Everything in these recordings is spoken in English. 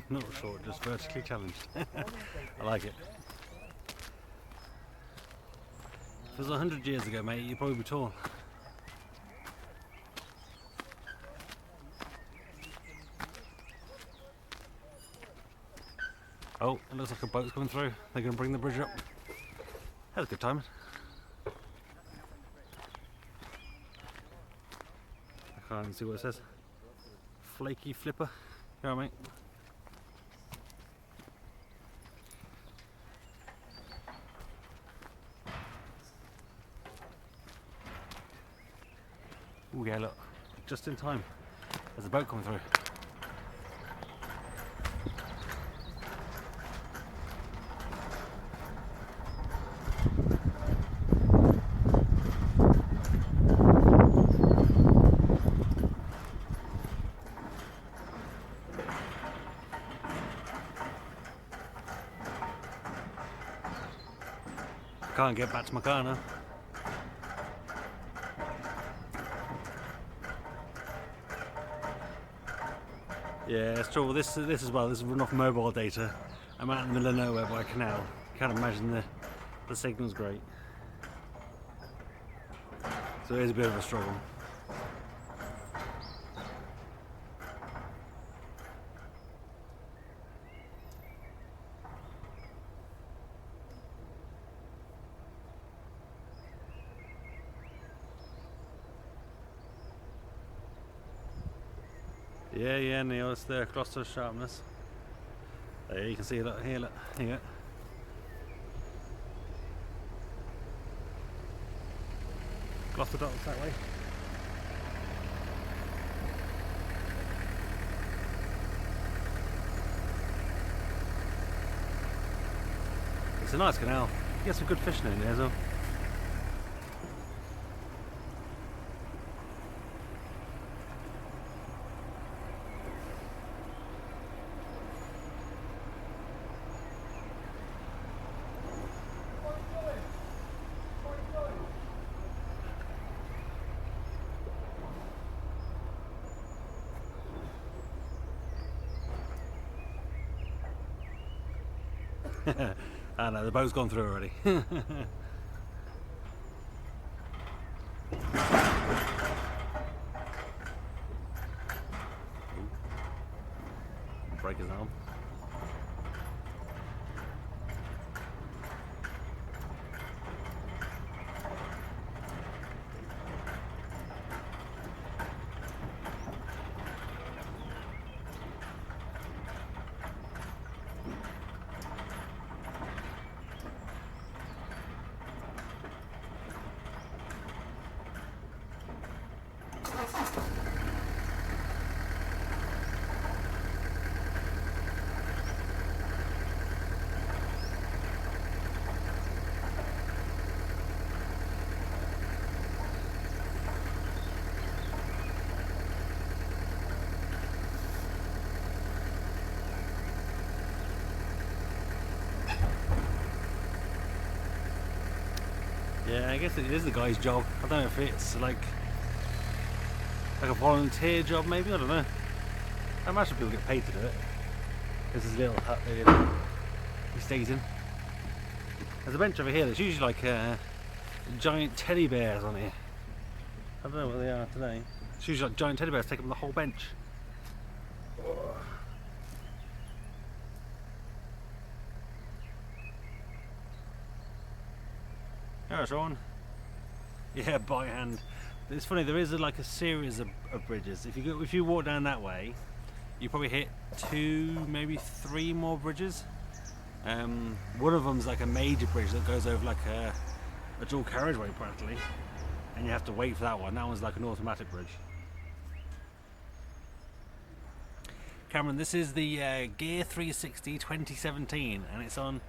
Not short, just vertically challenged. I like it. If it was 100 years ago, mate, you'd probably be tall. Oh, it looks like a boat's coming through. They're going to bring the bridge up. That was good timing. I can't see what it says. Flaky flipper. You alright, mate? Oh yeah, look, just in time. There's a boat coming through. Can't get back to my car now. Yeah, it's trouble. This as well. This is run off mobile data. I'm out in the middle of nowhere by a canal. Can't imagine the signal's great. So it is a bit of a struggle. Yeah, Neil, it's the cluster sharpness. There you can see it here, look, here. Cluster dots that way. It's a nice canal. You get some good fishing in there as well. I know, the boat's gone through already. Break his arm. Yeah, I guess it is the guy's job. I don't know if it's like a volunteer job, maybe. I don't know. I imagine people get paid to do it. There's this little hut there he stays in. There's a bench over here. There's usually like giant teddy bears on here. I don't know what they are today. It's usually like giant teddy bears taking up the whole bench. There's one. Yeah, by hand. It's funny. There is like a series of bridges. If you walk down that way, you probably hit 2, maybe 3 more bridges. One of them's like a major bridge that goes over like a dual carriageway practically, and you have to wait for that one. That one's like an automatic bridge. Cameron, this is the Gear 360 2017, and it's on.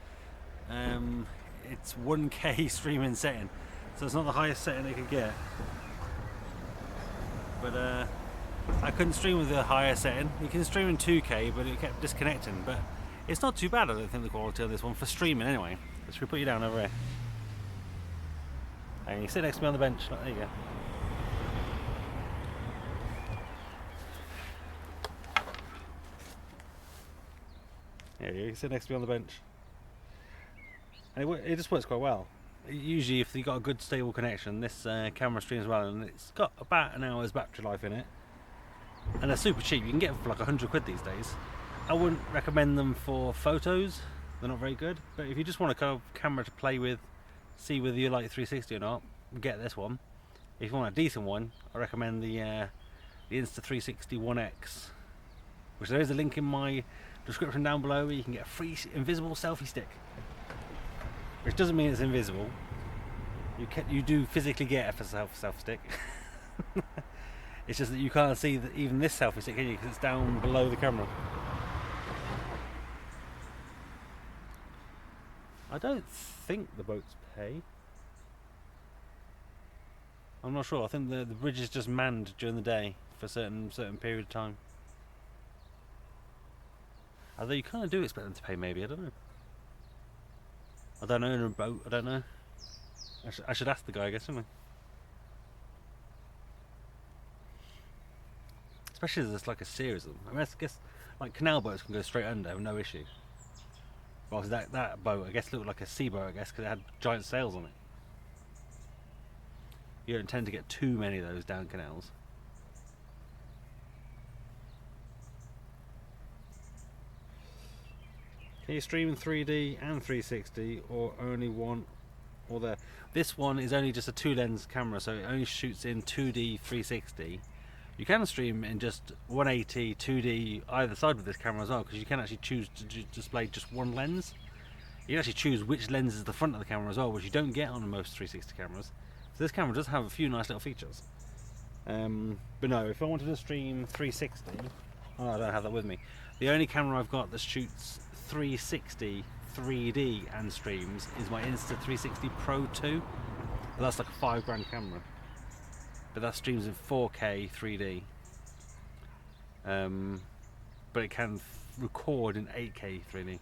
It's 1K streaming setting, so it's not the highest setting they could get. But I couldn't stream with the higher setting. You can stream in 2K, but it kept disconnecting. But it's not too bad, I don't think, the quality of this one for streaming anyway. Should we put you down over here? And you sit next to me on the bench. There you go. Yeah, you can sit next to me on the bench. And it just works quite well. Usually if you've got a good stable connection, this camera streams well, and it's got about an hour's battery life in it. And they're super cheap, you can get them for like 100 quid these days. I wouldn't recommend them for photos, they're not very good. But if you just want a kind of camera to play with, see whether you like 360 or not, get this one. If you want a decent one, I recommend the Insta360 One X, which there is a link in my description down below where you can get a free invisible selfie stick. Which doesn't mean it's invisible. You do physically get a selfie stick. It's just that you can't see that even this selfie stick, can you? Because it's down below the camera. I don't think the boats pay. I'm not sure. I think the bridge is just manned during the day for a certain period of time. Although you kind of do expect them to pay, maybe. I don't know. I don't know in a boat. I don't know. I should ask the guy, I guess, shouldn't I? Especially as there's like a series of them. I mean, I guess like canal boats can go straight under with no issue. Well, that boat, I guess, looked like a sea boat, I guess, because it had giant sails on it. You don't tend to get too many of those down canals. Can you stream in 3D and 360, or only one or the? This one is only just a 2-lens camera, so it only shoots in 2D 360. You can stream in just 180, 2D either side with this camera as well, because you can actually choose to display just one lens. You can actually choose which lens is the front of the camera as well, which you don't get on most 360 cameras. So this camera does have a few nice little features. But no, if I wanted to stream 360, oh, I don't have that with me. The only camera I've got that shoots 360 3D and streams is my Insta360 Pro 2. But that's like a £5 camera. But that streams in 4K 3D. But it can record in 8K 3D.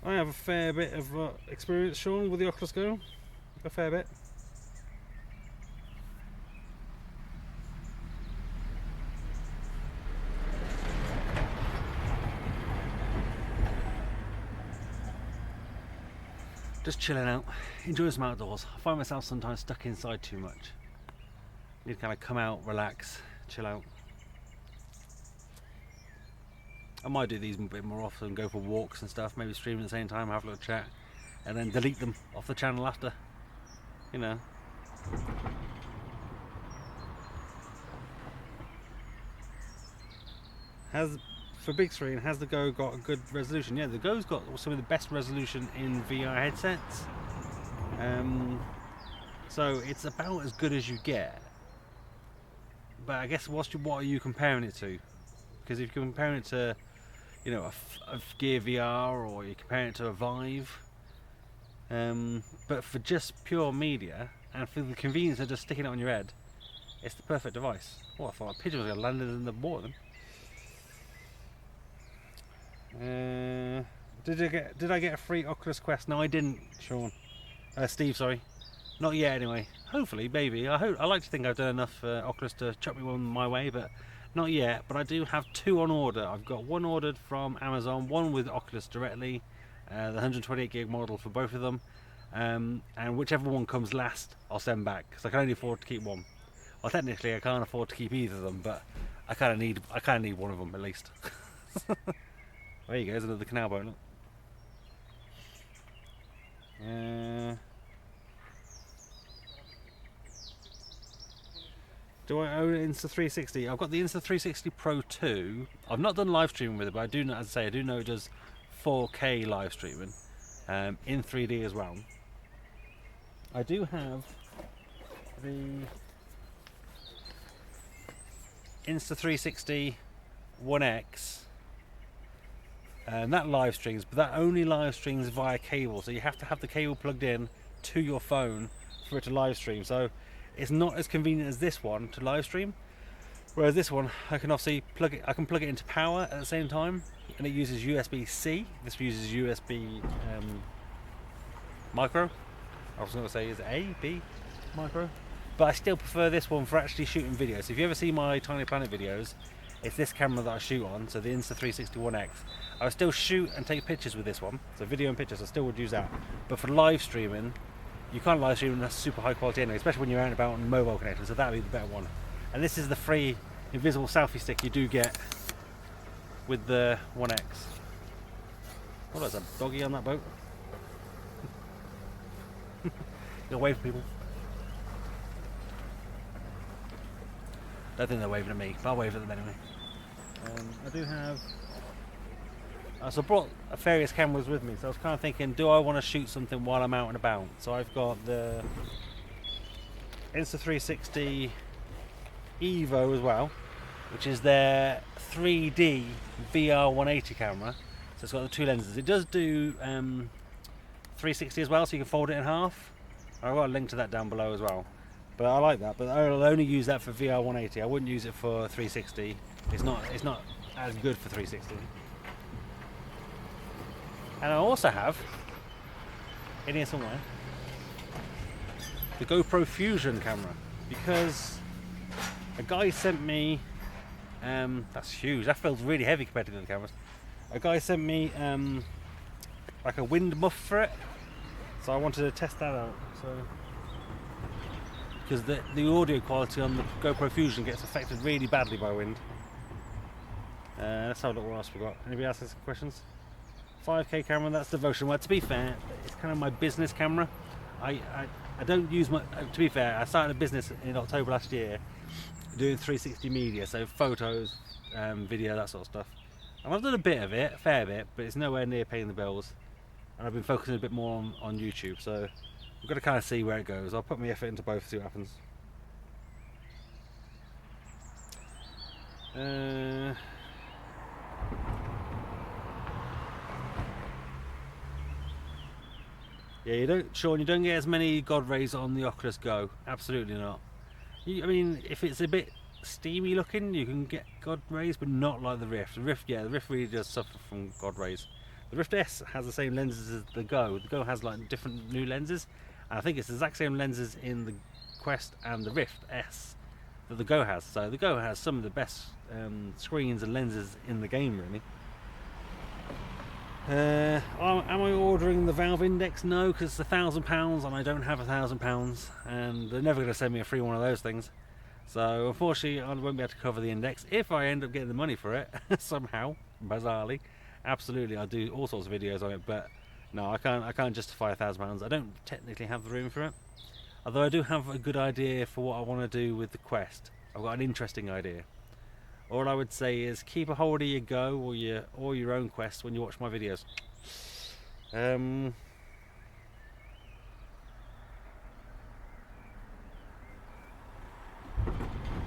I have a fair bit of experience, Sean, with the Oculus Go. A fair bit. Just chilling out, enjoying some outdoors. I find myself sometimes stuck inside too much. Need to kind of come out, relax, chill out. I might do these a bit more often, go for walks and stuff, maybe stream at the same time, have a little chat, and then delete them off the channel after, you know. For big screen, has the Go got a good resolution? Yeah, the Go's got some of the best resolution in VR headsets. So it's about as good as you get. But I guess what are you comparing it to? Because if you're comparing it to, you know, a Gear VR, or you're comparing it to a Vive, but for just pure media and for the convenience of just sticking it on your head, it's the perfect device. Oh, I thought a pigeon was going to land in the water. Did I get a free Oculus Quest? No, I didn't, Sean. Steve, sorry. Not yet, anyway. Hopefully, maybe. I like to think I've done enough Oculus to chuck me one my way, but not yet. But I do have 2 on order. I've got one ordered from Amazon, one with Oculus directly, the 128 gig model for both of them, and whichever one comes last, I'll send back, because I can only afford to keep one. Well, technically, I can't afford to keep either of them, but I kind of need one of them at least. There you go, there's another canal boat. Look. Do I own an Insta360? I've got the Insta360 Pro 2. I've not done live streaming with it, but I do know, as I say, I do know it does 4K live streaming in 3D as well. I do have the Insta360 One X. And that live streams, but that only live streams via cable, so you have to have the cable plugged in to your phone for it to live stream. So it's not as convenient as this one to live stream. Whereas this one, I can obviously plug it into power at the same time, and it uses USB-C. This uses USB micro. I was going to say is it A, B, micro, but I still prefer this one for actually shooting videos. So if you ever see my Tiny Planet videos, it's this camera that I shoot on, so the Insta360 One X. I would still shoot and take pictures with this one, so video and pictures, I still would use that. But for live streaming, you can't live stream in super high quality anyway, especially when you're out and about on mobile connection, so that would be the better one. And this is the free invisible selfie stick you do get with the One X. Oh, there's a doggy on that boat. You'll wave for people. Don't think they're waving at me, but I'll wave at them anyway. I do have... so I brought various cameras with me, so I was kind of thinking, do I want to shoot something while I'm out and about? So I've got the Insta360 Evo as well, which is their 3D VR 180 camera. So it's got the two lenses. It does do 360 as well, so you can fold it in half. I've got a link to that down below as well. But I like that, but I'll only use that for VR 180. I wouldn't use it for 360. It's not as good for 360. And I also have, in here somewhere, the GoPro Fusion camera, because a guy sent me, that's huge, that feels really heavy compared to the other cameras. A guy sent me like a wind muff for it, so I wanted to test that out. So, because the audio quality on the GoPro Fusion gets affected really badly by wind. Let's have a look what else we got. Anybody else have some questions? 5K camera, that's devotion. Well, to be fair, it's kind of my business camera. I don't use my, to be fair, I started a business in October last year doing 360 media, so photos, video, that sort of stuff. And I've done a bit of it, a fair bit, but it's nowhere near paying the bills. And I've been focusing a bit more on YouTube, so I've got to kind of see where it goes. I'll put my effort into both, see what happens. Yeah, Sean, you don't get as many God rays on the Oculus Go. Absolutely not. I mean, if it's a bit steamy looking, you can get God rays, but not like the Rift. The Rift really does suffer from God rays. The Rift S has the same lenses as the Go. The Go has like different new lenses, and I think it's the exact same lenses in the Quest and the Rift S that the Go has. So the Go has some of the best screens and lenses in the game, really. Am I ordering the Valve Index? No, because it's £1,000 and I don't have £1,000, and they're never going to send me a free one of those things. So unfortunately, I won't be able to cover the Index. If I end up getting the money for it somehow, bizarrely, absolutely, I'll do all sorts of videos on it. But no, I can't justify £1,000. I don't technically have the room for it. Although I do have a good idea for what I want to do with the Quest. I've got an interesting idea. All I would say is keep a hold of your Go or your own Quest when you watch my videos.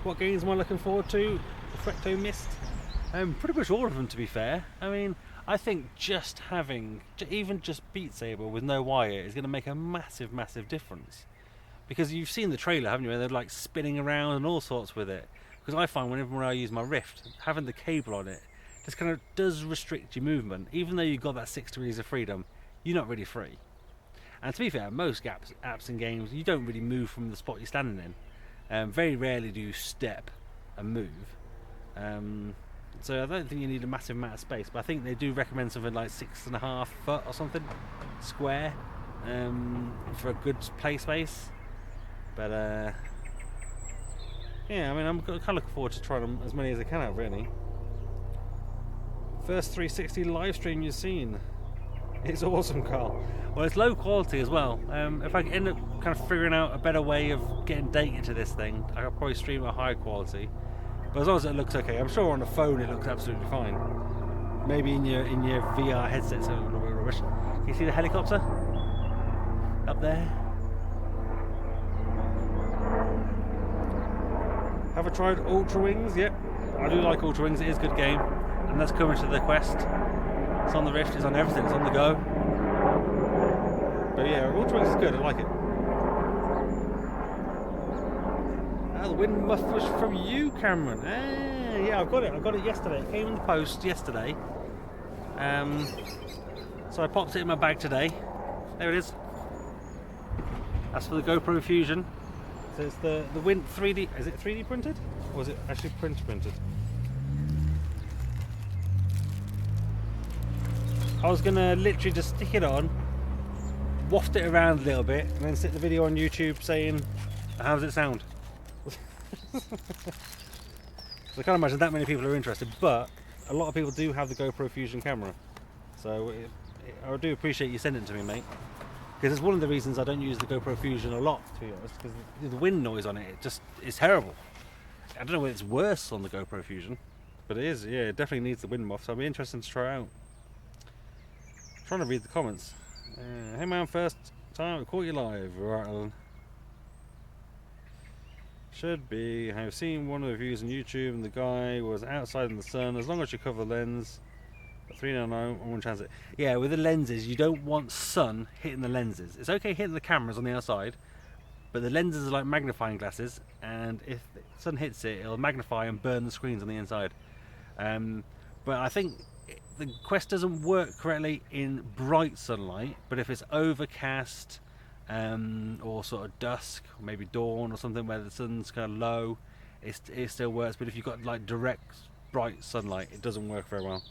What games am I looking forward to? Reflecto Mist? Pretty much all of them, to be fair. I mean, I think just having even just Beat Saber with no wire is going to make a massive, massive difference. Because you've seen the trailer, haven't you? Where they're like spinning around and all sorts with it. Because I find whenever I use my Rift, having the cable on it just kind of does restrict your movement. Even though you've got that 6 degrees of freedom, you're not really free. And to be fair, most apps and games, you don't really move from the spot you're standing in. Very rarely do you step and move. So I don't think you need a massive amount of space, but I think they do recommend something like 6.5 foot or something square for a good play space. But yeah, I mean, I'm kind of looking forward to trying them as many as I can out, really. First 360 live stream you've seen. It's awesome, Carl. Well, it's low quality as well. If I end up kind of figuring out a better way of getting data to this thing, I could probably stream at high quality. But as long as it looks okay, I'm sure on the phone it looks absolutely fine. Maybe in your VR headset, it's a little bit rubbish. Can you see the helicopter up there? Have I tried Ultra Wings? Yep, I do like Ultra Wings. It is a good game, and that's coming to the Quest. It's on the Rift, it's on everything, it's on the Go. But yeah, Ultra Wings is good. I like it. The wind muff was from you, Cameron. Yeah, I got it yesterday. It came in the post yesterday. So I popped it in my bag today. There it is. That's for the GoPro Fusion. So it's the wind 3D. Is it 3D printed, or is it actually printed? I was gonna literally just stick it on, waft it around a little bit, and then stick the video on YouTube saying, how does it sound? So I can't imagine that many people are interested, but a lot of people do have the GoPro Fusion camera. So I do appreciate you sending it to me, mate. Because it's one of the reasons I don't use the GoPro Fusion a lot, to be honest, because the wind noise on it, it's terrible. I don't know whether it's worse on the GoPro Fusion, but it is, yeah, it definitely needs the wind muff, so I'll be interested to try out. I'm trying to read the comments. Hey man, first time I caught you live. Right, Alan. Should be. I've seen one of the reviews on YouTube and the guy was outside in the sun. As long as you cover the lens, 399, I won't chance it. Yeah, with the lenses, you don't want sun hitting the lenses. It's okay hitting the cameras on the outside, but the lenses are like magnifying glasses, and if the sun hits it, it'll magnify and burn the screens on the inside. But I think the Quest doesn't work correctly in bright sunlight, but if it's overcast, or sort of dusk, or maybe dawn or something where the sun's kind of low, it still works. But if you've got like direct bright sunlight, it doesn't work very well.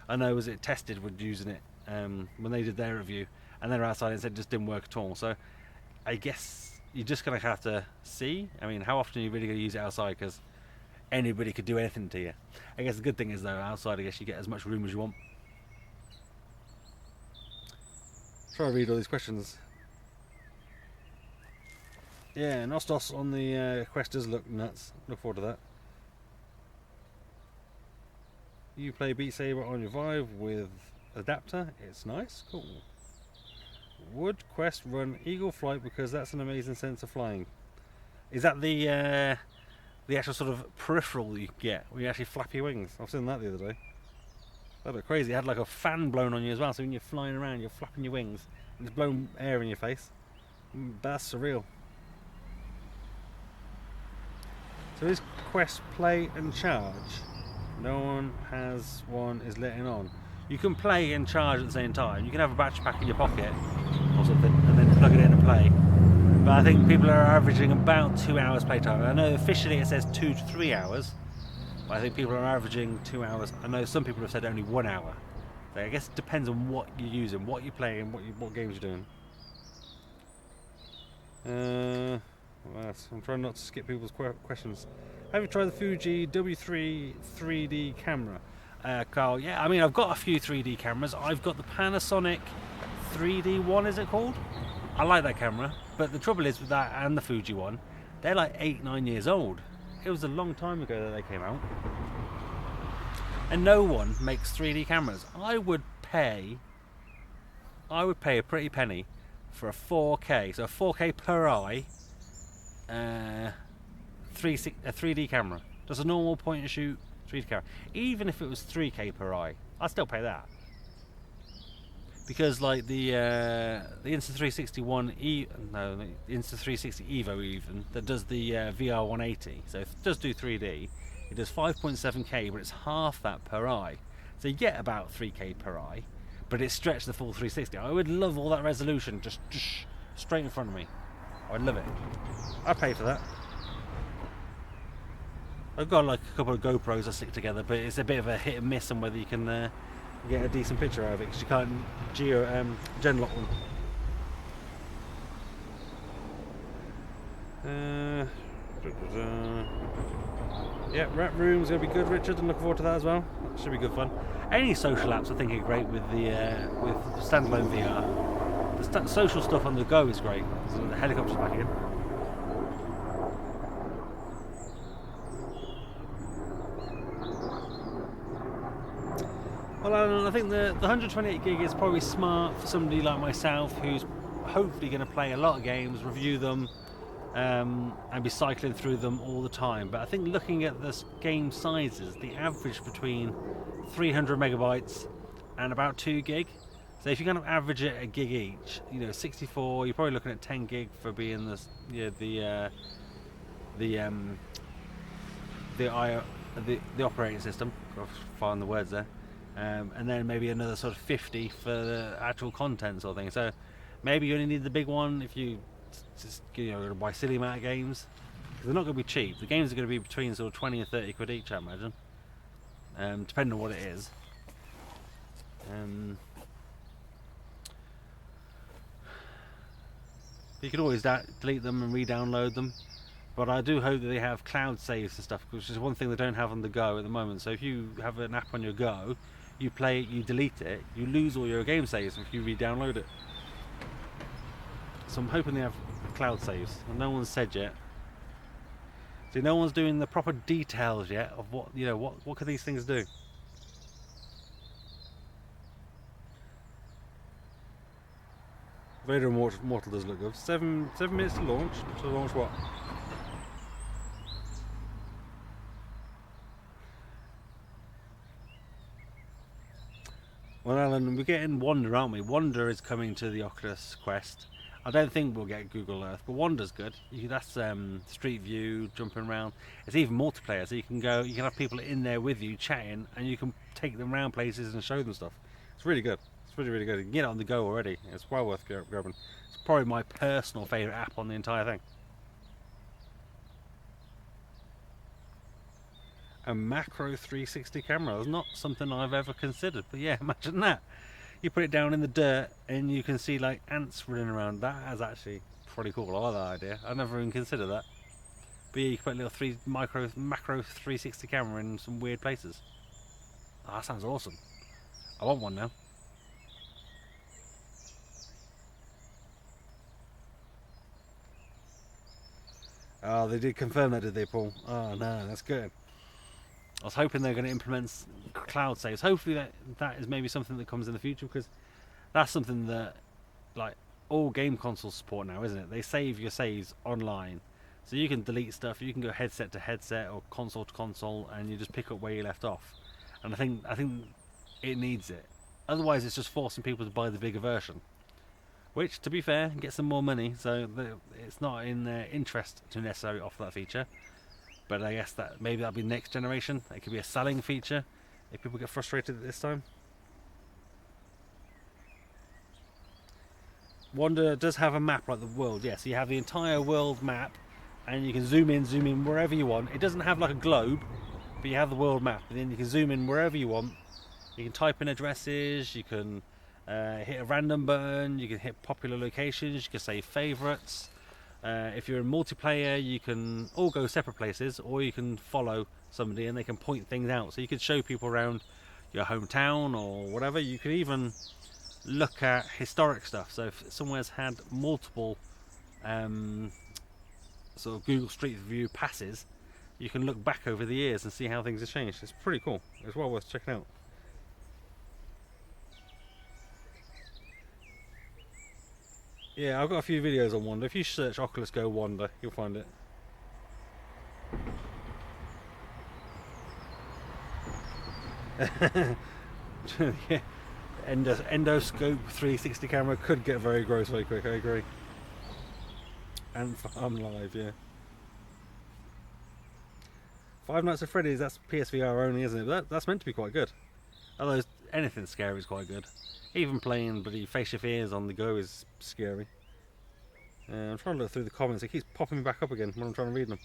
I know it tested with using it when they did their review, and they were outside and said it just didn't work at all. So I guess you're just gonna have to see. I mean, how often are you really gonna use it outside? Because anybody could do anything to you. I guess the good thing is though, outside I guess you get as much room as you want. Try to read all these questions. Yeah, Nostos on the Quest does look nuts. Look forward to that. You play Beat Saber on your Vive with adapter. It's nice. Cool. Would Quest run Eagle Flight because that's an amazing sense of flying? Is that the actual sort of peripheral you get where you actually flap your wings? I've seen that the other day. That looked crazy. It had like a fan blown on you as well, so when you're flying around, you're flapping your wings and it's blowing air in your face. That's surreal. So is Quest play and charge? No one has one is letting on. You can play and charge at the same time. You can have a battery pack in your pocket or something and then plug it in and play. But I think people are averaging about 2 hours playtime. I know officially it says 2 to 3 hours, but I think people are averaging 2 hours. I know some people have said only 1 hour. So I guess it depends on what you're using, what you're playing, what games you're doing. I'm trying not to skip people's questions. Have you tried the Fuji W3 3D camera? Carl, yeah, I mean I've got a few 3D cameras. I've got the Panasonic 3D one, is it called? I like that camera, but the trouble is with that and the Fuji one, they're like 8-9 years old. It was a long time ago that they came out. And no one makes 3D cameras. I would pay a pretty penny for a 4K, so a 4K per eye, a 3D camera, just a normal point and shoot 3D camera. Even if it was 3K per eye, I'd still pay that, because like the Insta360 the Insta360 Evo even that does the VR 180, so it does do 3D. It does 5.7K, but it's half that per eye, so you get about 3K per eye, but it's stretched the full 360. I would love all that resolution just straight in front of me. I'd love it. I'd pay for that. I've got like a couple of GoPros I stick together, but it's a bit of a hit and miss on whether you can get a decent picture out of it, because you can't gen lock them. Yeah, Rap Room's going to be good, Richard. I'm looking forward to that as well. That should be good fun. Any social apps I think are great with the with standalone VR. The social stuff on the Go is great. So the helicopter's back again. Well, I think the 128 gig is probably smart for somebody like myself who's hopefully going to play a lot of games, review them, and be cycling through them all the time. But I think looking at the game sizes, the average between 300 megabytes and about 2 gig. So if you're going to average it a gig each, 64, you're probably looking at 10 gig for being the operating system. I'll find the words there. And then maybe another sort of 50 for the actual content sort of thing. So maybe you only need the big one if you just buy silly amount of games. They're not going to be cheap. The games are going to be between sort of 20 and 30 quid each, I imagine, depending on what it is. You can always delete them and re-download them. But I do hope that they have cloud saves and stuff, which is one thing they don't have on the Go at the moment. So if you have an app on your Go, you play it, you delete it, you lose all your game saves if you re-download it. So I'm hoping they have cloud saves, and no one's said yet. See, no one's doing the proper details yet of what, you know, what could these things do. Vader Immortal does look good. 7 minutes to launch. To launch what? Well, Alan, we're getting Wander, aren't we? Wander is coming to the Oculus Quest. I don't think we'll get Google Earth, but Wander's good. That's Street View, jumping around. It's even multiplayer, so you can have people in there with you chatting, and you can take them around places and show them stuff. It's really good. It's really, really good. You can get it on the go already. It's well worth grabbing. It's probably my personal favourite app on the entire thing. A macro 360 camera is not something I've ever considered, but yeah, imagine that. You put it down in the dirt and you can see like ants running around. That is actually pretty cool. I like that idea. I never even considered that. But yeah, you can put a little macro 360 camera in some weird places. Oh, that sounds awesome. I want one now. Oh, they did confirm that, did they, Paul? Oh no, that's good. I was hoping they're going to implement cloud saves. Hopefully that is maybe something that comes in the future, because that's something that like all game consoles support now, isn't it? They save your saves online, so you can delete stuff. You can go headset to headset or console to console, and you just pick up where you left off. And I think it needs it. Otherwise, it's just forcing people to buy the bigger version, which, to be fair, gets them more money. So it's not in their interest to necessarily offer that feature. But I guess that maybe that'll be next generation. It could be a selling feature if people get frustrated at this time. Wander does have a map like the world, yes. So you have the entire world map, and you can zoom in wherever you want. It doesn't have like a globe, but you have the world map, and then you can zoom in wherever you want. You can type in addresses, you can hit a random button, you can hit popular locations, you can save favourites. If you're in multiplayer, you can all go separate places, or you can follow somebody and they can point things out. So you can show people around your hometown or whatever. You can even look at historic stuff. So if somewhere's had multiple sort of Google Street View passes, you can look back over the years and see how things have changed. It's pretty cool. It's well worth checking out. Yeah, I've got a few videos on Wander. If you search Oculus Go Wander, you'll find it. Yeah. Endoscope 360 camera could get very gross very quick, I agree. And Farm Live, yeah. Five Nights at Freddy's, that's PSVR only, isn't it? But that's meant to be quite good. Although anything scary is quite good. Even playing bloody Face Your Fears on the go is scary. I'm trying to look through the comments. It keeps popping back up again when I'm trying to read them.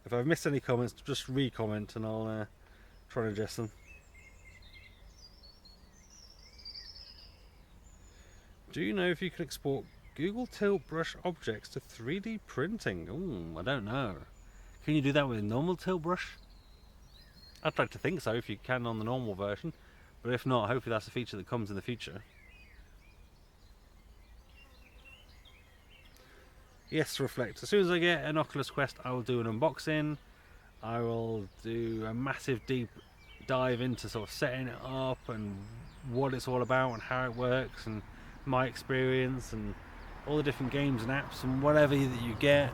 If I've missed any comments, just re-comment and I'll try and address them. Do you know if you can export Google Tilt Brush objects to 3D printing? Ooh, I don't know. Can you do that with a normal tilt brush? I'd like to think so if you can on the normal version, but if not, hopefully that's a feature that comes in the future. Yes, Reflect. As soon as I get an Oculus Quest, I will do an unboxing. I will do a massive deep dive into sort of setting it up and what it's all about and how it works and my experience and all the different games and apps and whatever that you get,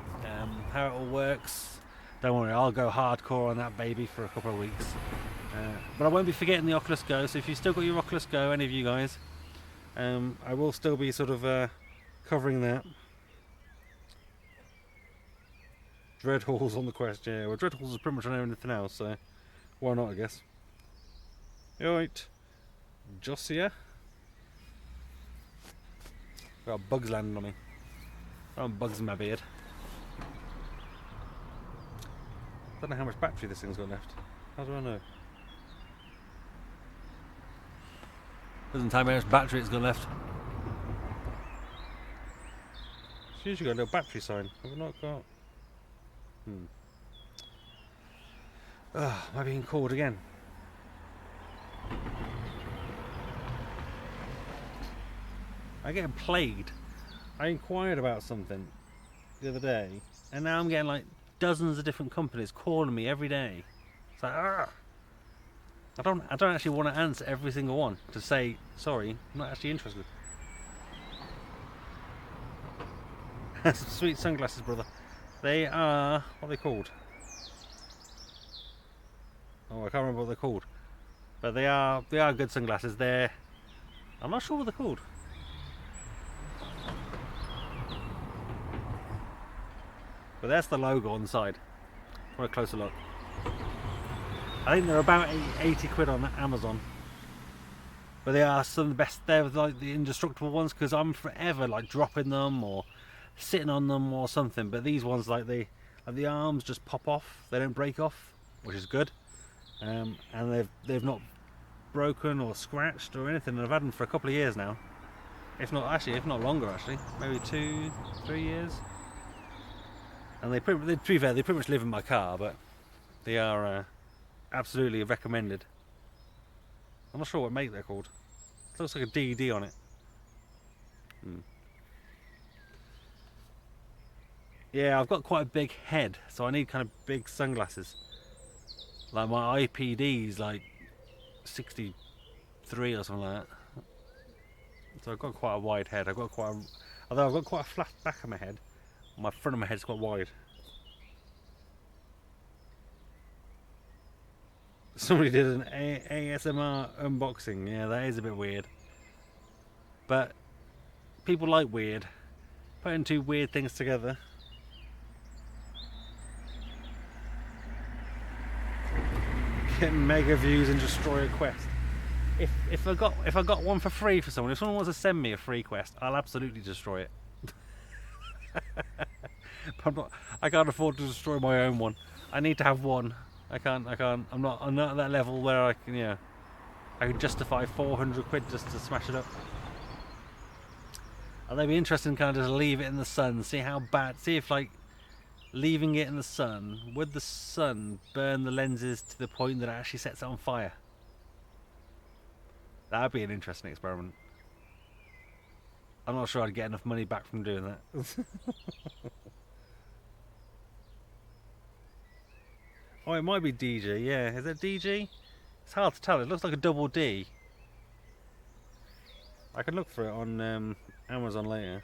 how it all works. Don't worry, I'll go hardcore on that baby for a couple of weeks. But I won't be forgetting the Oculus Go, so if you've still got your Oculus Go, any of you guys, I will still be sort of covering that. Dread Halls on the Quest, yeah. Well, Dread Halls is pretty much on everything else, so why not, I guess. Alright. Josia. Got bugs landing on me. Got bugs in my beard. Don't know how much battery this thing's got left. How do I know? Doesn't tell me how much battery it's got left. It's usually got a little battery sign. Have we not got? Am I being called again? I get plagued. I inquired about something the other day, and now I'm getting like dozens of different companies calling me every day. It's like, I don't actually want to answer every single one to say sorry, I'm not actually interested. Some sweet sunglasses, brother. They are, what are they called? Oh, I can't remember what they're called. But they are good sunglasses. I'm not sure what they're called. But that's the logo on the side. For a closer look. I think they're about 80 quid on Amazon. But they are some of the best. They're like the indestructible ones, because I'm forever like dropping them or sitting on them or something. But these ones, like the arms just pop off. They don't break off, which is good. And they've not broken or scratched or anything. I've had them for a couple of years now. If not longer, actually. Maybe 2-3 years. And to be fair, they pretty much live in my car, but they are absolutely recommended. I'm not sure what make they're called. It looks like a DD on it. Yeah, I've got quite a big head, so I need kind of big sunglasses. Like my IPD's like 63 or something like that. So I've got quite a wide head. Although I've got quite a flat back of my head, my front of my head's quite wide. Somebody did an ASMR unboxing. Yeah, that is a bit weird. But people like weird. Putting two weird things together. Get mega views and destroy a quest. If I got one for free for someone, if someone wants to send me a free quest, I'll absolutely destroy it. But I can't afford to destroy my own one. I need to have one. I can't. I'm not at that level where I can, I can justify 400 quid just to smash it up. And they'd be interesting, kind of just leave it in the sun, see if like leaving it in the sun, would the sun burn the lenses to the point that it actually sets it on fire? That'd be an interesting experiment. I'm not sure I'd get enough money back from doing that. Oh, it might be DG, yeah. Is it DG? It's hard to tell. It looks like a double D. I can look for it on Amazon later.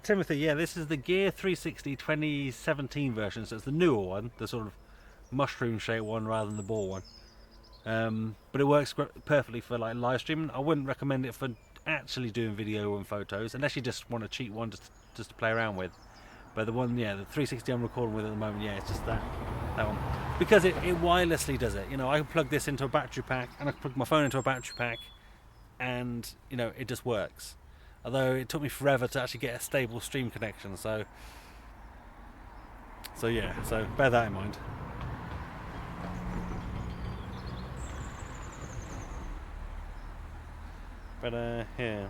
Timothy, yeah, this is the Gear 360 2017 version, so it's the newer one, the sort of mushroom shaped one rather than the ball one. But it works perfectly for like live streaming. I wouldn't recommend it for actually doing video and photos, unless you just want a cheap one just to play around with. But the one, yeah, the 360 I'm recording with at the moment, yeah, it's just that one, because it wirelessly does it. I can plug this into a battery pack, and I can plug my phone into a battery pack, and it just works. Although it took me forever to actually get a stable stream connection, so yeah, so bear that in mind. But yeah.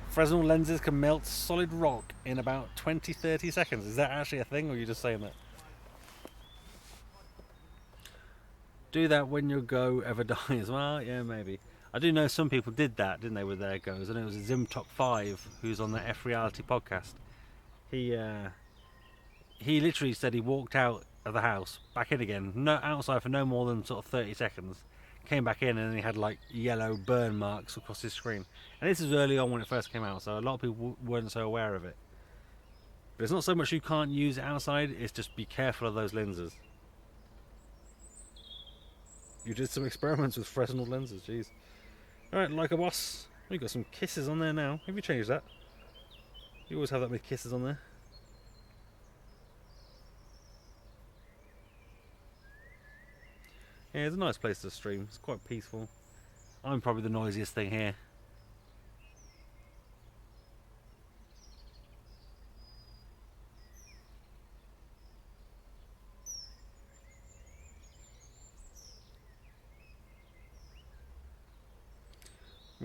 Fresnel lenses can melt solid rock in about 20-30 seconds. Is that actually a thing, or are you just saying that? Do that when your Go ever dies. Well, yeah, maybe. I do know some people did that, didn't they, with their Goes? I know it was Zimtok5, who's on the F Reality podcast. He literally said he walked out of the house, back in again, outside for no more than sort of 30 seconds. Came back in and he had like yellow burn marks across his screen. And this was early on when it first came out, so a lot of people weren't so aware of it. But it's not so much you can't use it outside, it's just be careful of those lenses. You did some experiments with Fresnel lenses, jeez. Alright, like a boss. We've got some kisses on there now. Have you changed that? You always have that with kisses on there. Yeah, it's a nice place to stream. It's quite peaceful. I'm probably the noisiest thing here.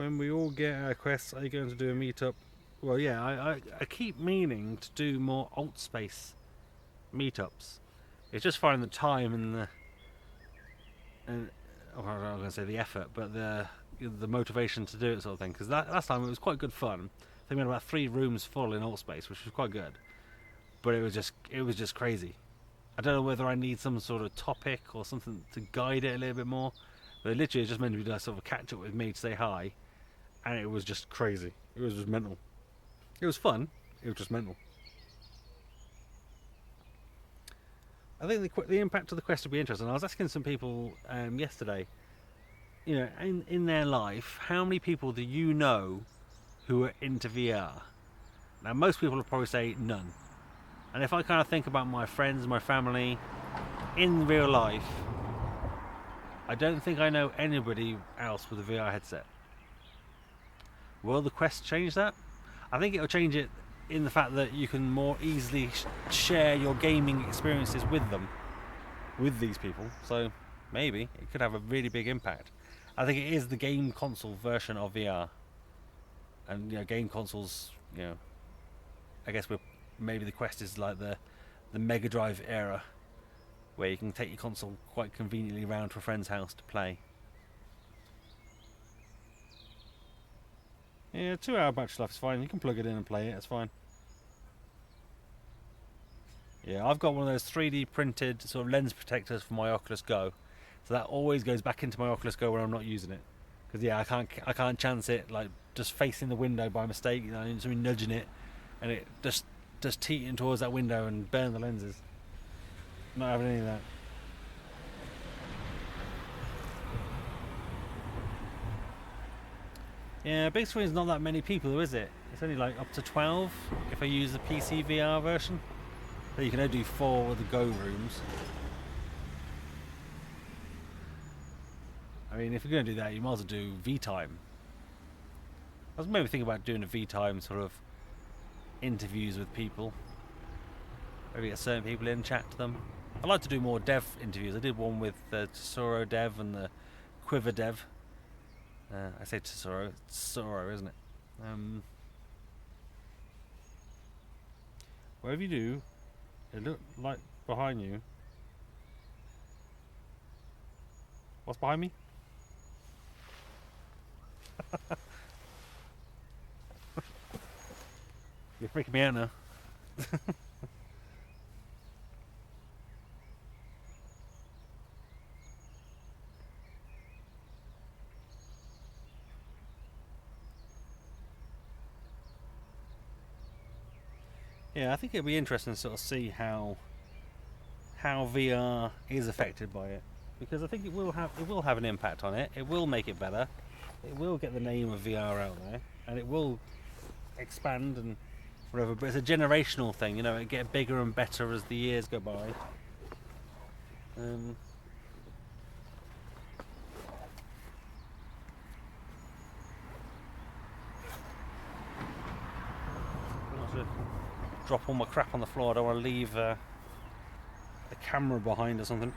When we all get our quests, are you going to do a meetup? Well, yeah, I keep meaning to do more alt space meetups. It's just finding the time and I'm not going to say the effort, but the motivation to do it, sort of thing. Because last time it was quite good fun. I think we had about 3 rooms full in alt space, which was quite good. But it was just crazy. I don't know whether I need some sort of topic or something to guide it a little bit more. But it literally just meant to be like sort of a catch up with me to say hi, and it was just crazy. It was just mental. It was fun. It was just mental. I think the impact of the quest would be interesting. I was asking some people yesterday, you know, in their life, how many people do you know who are into VR? Now, most people will probably say none. And if I kind of think about my friends, my family, in real life, I don't think I know anybody else with a VR headset. Will the Quest change that? I think it'll change it in the fact that you can more easily share your gaming experiences with them, with these people. So maybe it could have a really big impact. I think it is the game console version of VR. And you know, game consoles, you know, I guess maybe the Quest is like the Mega Drive era, where you can take your console quite conveniently round to a friend's house to play. Yeah, 2-hour battery life is fine. You can plug it in and play it. It's fine. Yeah, I've got one of those 3D printed sort of lens protectors for my Oculus Go, so that always goes back into my Oculus Go when I'm not using it. Because yeah, I can't chance it like just facing the window by mistake. You know, somebody nudging it, and it just teeting towards that window and burn the lenses. Not having any of that. Yeah, big screen's not that many people though, is it? It's only like up to 12 if I use the PC VR version. So you can only do 4 with the Go rooms. I mean, if you're going to do that, you might as well do V-Time. I was maybe thinking about doing a V-Time sort of interviews with people. Maybe get certain people in, chat to them. I'd like to do more dev interviews. I did one with the Tesoro dev and the Quiver dev. I say Tesoro, it's Tesoro, isn't it? Whatever you do, it look like behind you. What's behind me? You're freaking me out now. Yeah, I think it'll be interesting to sort of see how VR is affected by it, because I think it will have an impact on it. It will make it better. It will get the name of VR out there, and it will expand and whatever. But it's a generational thing, you know. It get bigger and better as the years go by. Drop all my crap on the floor. I don't want to leave the camera behind or something.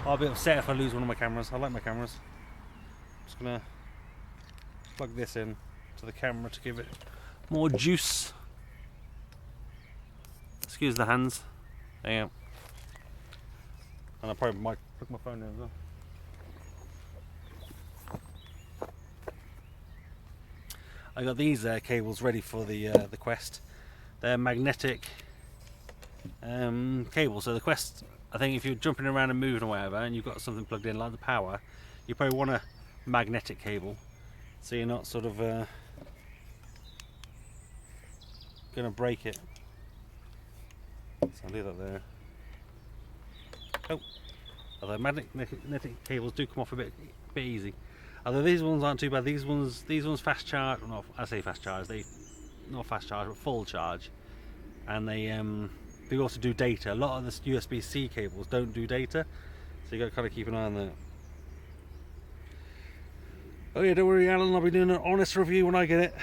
I'll be upset if I lose one of my cameras. I like my cameras. I'm just gonna plug this in to the camera to give it more juice. Excuse the hands. There you go. And I probably might plug my phone in as well. I got these cables ready for the Quest. They're magnetic cables. So the Quest, I think if you're jumping around and moving or whatever, and you've got something plugged in like the power, you probably want a magnetic cable, so you're not sort of gonna break it. So I'll leave that there. Oh, although magnetic cables do come off a bit easy. Although these ones aren't too bad. These ones fast charge. Well, not, I say fast charge. They not fast charge, but full charge. And they also do data. A lot of the USB-C cables don't do data, so you got to kind of keep an eye on that. Oh yeah, don't worry, Alan. I'll be doing an honest review when I get it.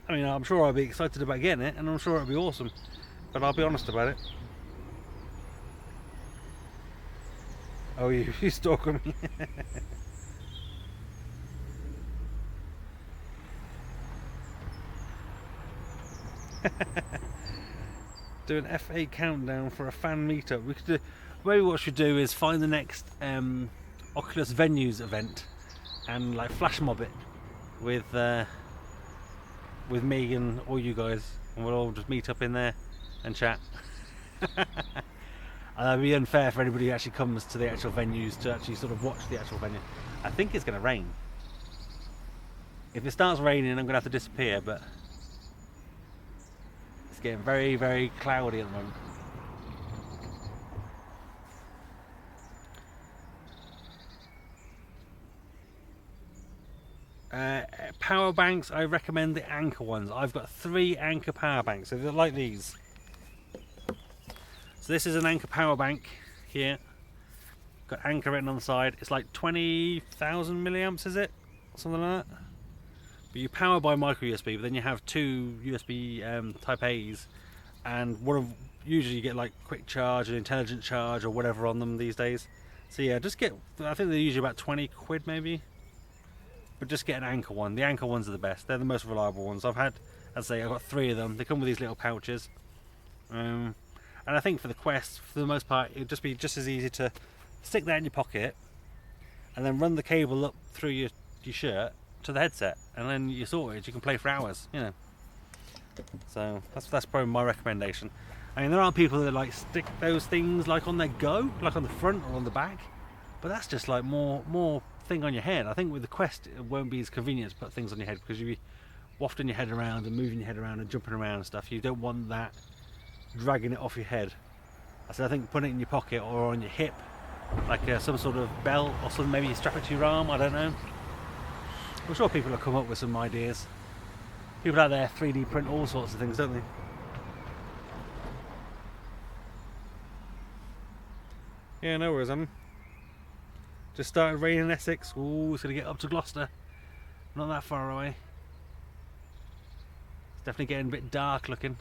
I mean, I'm sure I'll be excited about getting it, and I'm sure it'll be awesome. But I'll be honest about it. Oh, you stalking me? Do an F8 countdown for a fan meetup. We could do. Maybe what we should do is find the next Oculus Venues event and like flash mob it with me and all you guys, and we'll all just meet up in there and chat. And that'd be unfair for anybody who actually comes to the actual venues to actually sort of watch the actual venue. I think it's going to rain. If it starts raining, I'm going to have to disappear, but it's getting very, very cloudy at the moment. Power banks, I recommend the Anker ones. I've got 3 Anker power banks, so they're like these. So this is an Anker power bank here. Got Anker written on the side. It's like 20,000 milliamps, is it? Something like that. But you power by micro USB, but then you have 2 USB Type A's, and usually you get like quick charge and intelligent charge or whatever on them these days. So yeah, just get. I think they're usually about 20 quid maybe. But just get an Anker one. The Anker ones are the best. They're the most reliable ones. I've got 3 of them. They come with these little pouches. And I think for the Quest, for the most part, it'd just be just as easy to stick that in your pocket and then run the cable up through your shirt to the headset, and then you're sorted. You can play for hours, you know. So that's probably my recommendation. I mean, there are people that like stick those things like on their Go, like on the front or on the back, but that's just like more thing on your head. I think with the Quest, it won't be as convenient to put things on your head because you'll be wafting your head around and moving your head around and jumping around and stuff. You don't want that dragging it off your head. So I think putting it in your pocket or on your hip, like some sort of belt or something, maybe you strap it to your arm, I don't know. I'm sure people will come up with some ideas. People out there 3D print all sorts of things, don't they? Yeah, no worries, just started raining in Essex. Ooh, it's going to get up to Gloucester. Not that far away. It's definitely getting a bit dark looking.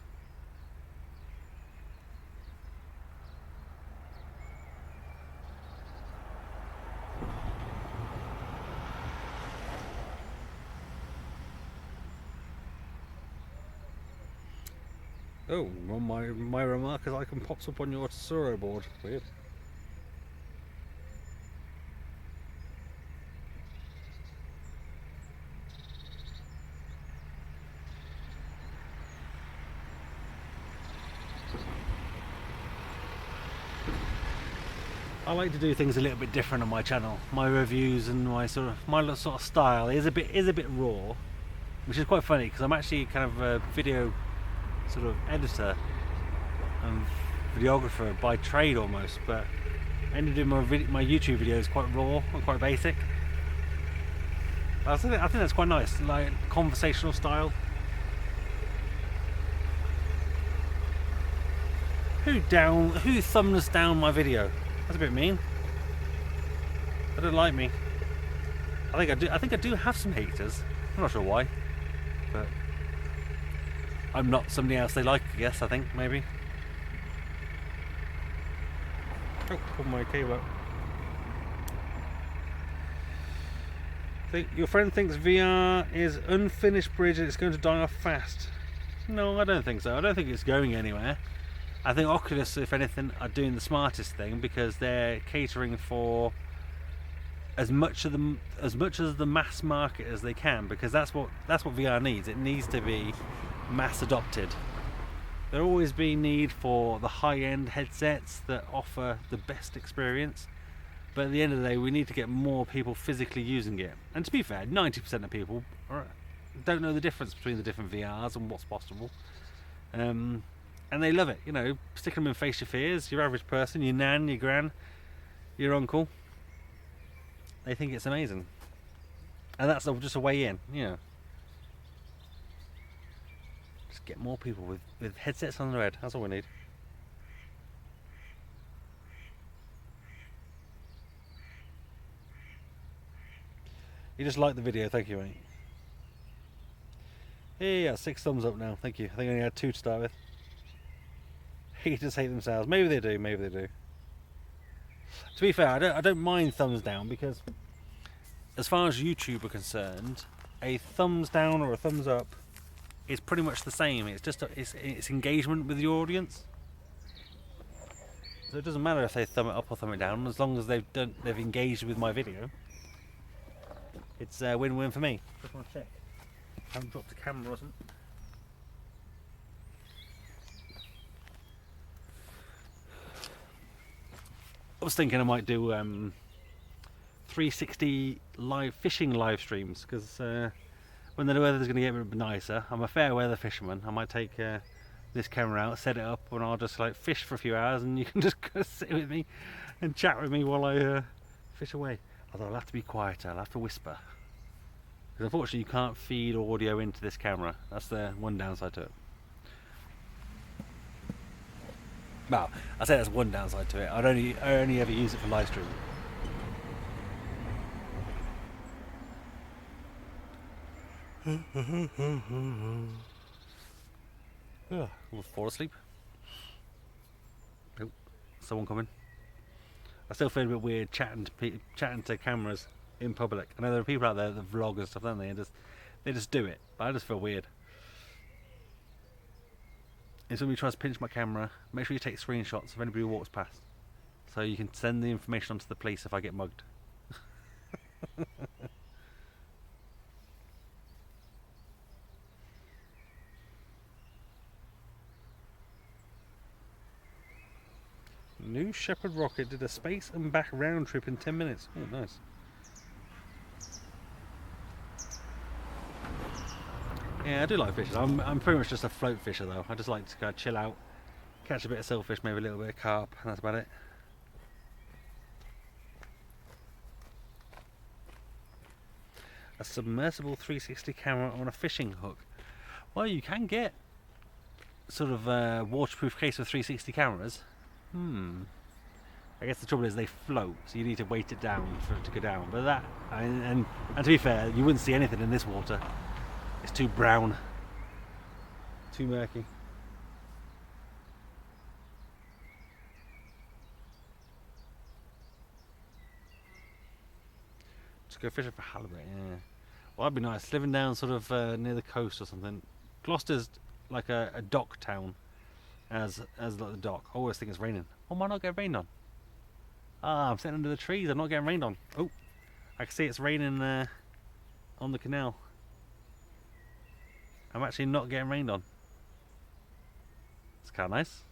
Oh, well, my remark is icon pops up on your Soro board. Weird. I like to do things a little bit different on my channel. My reviews and my sort of style is a bit raw, which is quite funny because I'm actually kind of a video sort of editor and videographer by trade almost, but I ended up doing my YouTube videos quite raw and quite basic. I think that's quite nice, like conversational style. Who thumbs down my video? That's a bit mean. They don't like me. I think I do have some haters. I'm not sure why, but I'm not somebody else they like, I guess. I think maybe. Oh, pull my cable up. Your friend thinks VR is unfinished bridge and it's going to die off fast. No, I don't think so. I don't think it's going anywhere. I think Oculus, if anything, are doing the smartest thing because they're catering for as much of the mass market as they can, because that's what VR needs. It needs to be mass adopted. There'll always be need for the high-end headsets that offer the best experience, but at the end of the day, we need to get more people physically using it. And to be fair, 90% of people don't know the difference between the different VRs and what's possible. And they love it, you know, sticking them in face your fears, your average person, your nan, your gran, your uncle. They think it's amazing. And that's just a way in, you know. Just get more people with headsets on their head, that's all we need. You just like the video, thank you, mate. Yeah, 6 thumbs up now, thank you. I think I only had 2 to start with. Haters hate themselves. Maybe they do, maybe they do. To be fair, I don't mind thumbs down, because as far as YouTube are concerned, a thumbs down or a thumbs up it's pretty much the same. It's just it's engagement with your audience. So it doesn't matter if they thumb it up or thumb it down, as long as they've engaged with my video. It's a win-win for me. Just want to check. I haven't dropped the camera or something. I was thinking I might do 360 live fishing live streams, because when the weather's going to get a bit nicer, I'm a fair weather fisherman. I might take this camera out, set it up, and I'll just like fish for a few hours, and you can just sit with me and chat with me while I fish away. Although I'll have to be quieter, I'll have to whisper, because unfortunately you can't feed audio into this camera. That's the one downside to it. Well, I say that's one downside to it. I only ever use it for live streaming. We'll fall asleep. Oh, someone coming. I still feel a bit weird chatting to cameras in public. I know there are people out there that vlog and stuff, don't they? And they just do it, but I just feel weird. If somebody tries to pinch my camera, make sure you take screenshots of anybody who walks past, so you can send the information on to the police if I get mugged. New Shepard rocket did a space and back round trip in 10 minutes. Oh, nice. Yeah, I do like fishing. I'm pretty much just a float fisher though. I just like to go chill out, catch a bit of silverfish, maybe a little bit of carp, and that's about it. A submersible 360 camera on a fishing hook. Well, you can get sort of a waterproof case with 360 cameras. I guess the trouble is they float, so you need to weight it down for it to go down. But that, and to be fair, you wouldn't see anything in this water. It's too brown, too murky. Just go fishing for halibut, yeah. Well, that'd be nice, living down sort of near the coast or something. Gloucester's like a dock town, as like the dock. I always think it's raining. Oh, might not get rained on. Ah, I'm sitting under the trees, I'm not getting rained on. Oh, I can see it's raining on the canal. I'm actually not getting rained on. It's kind of nice.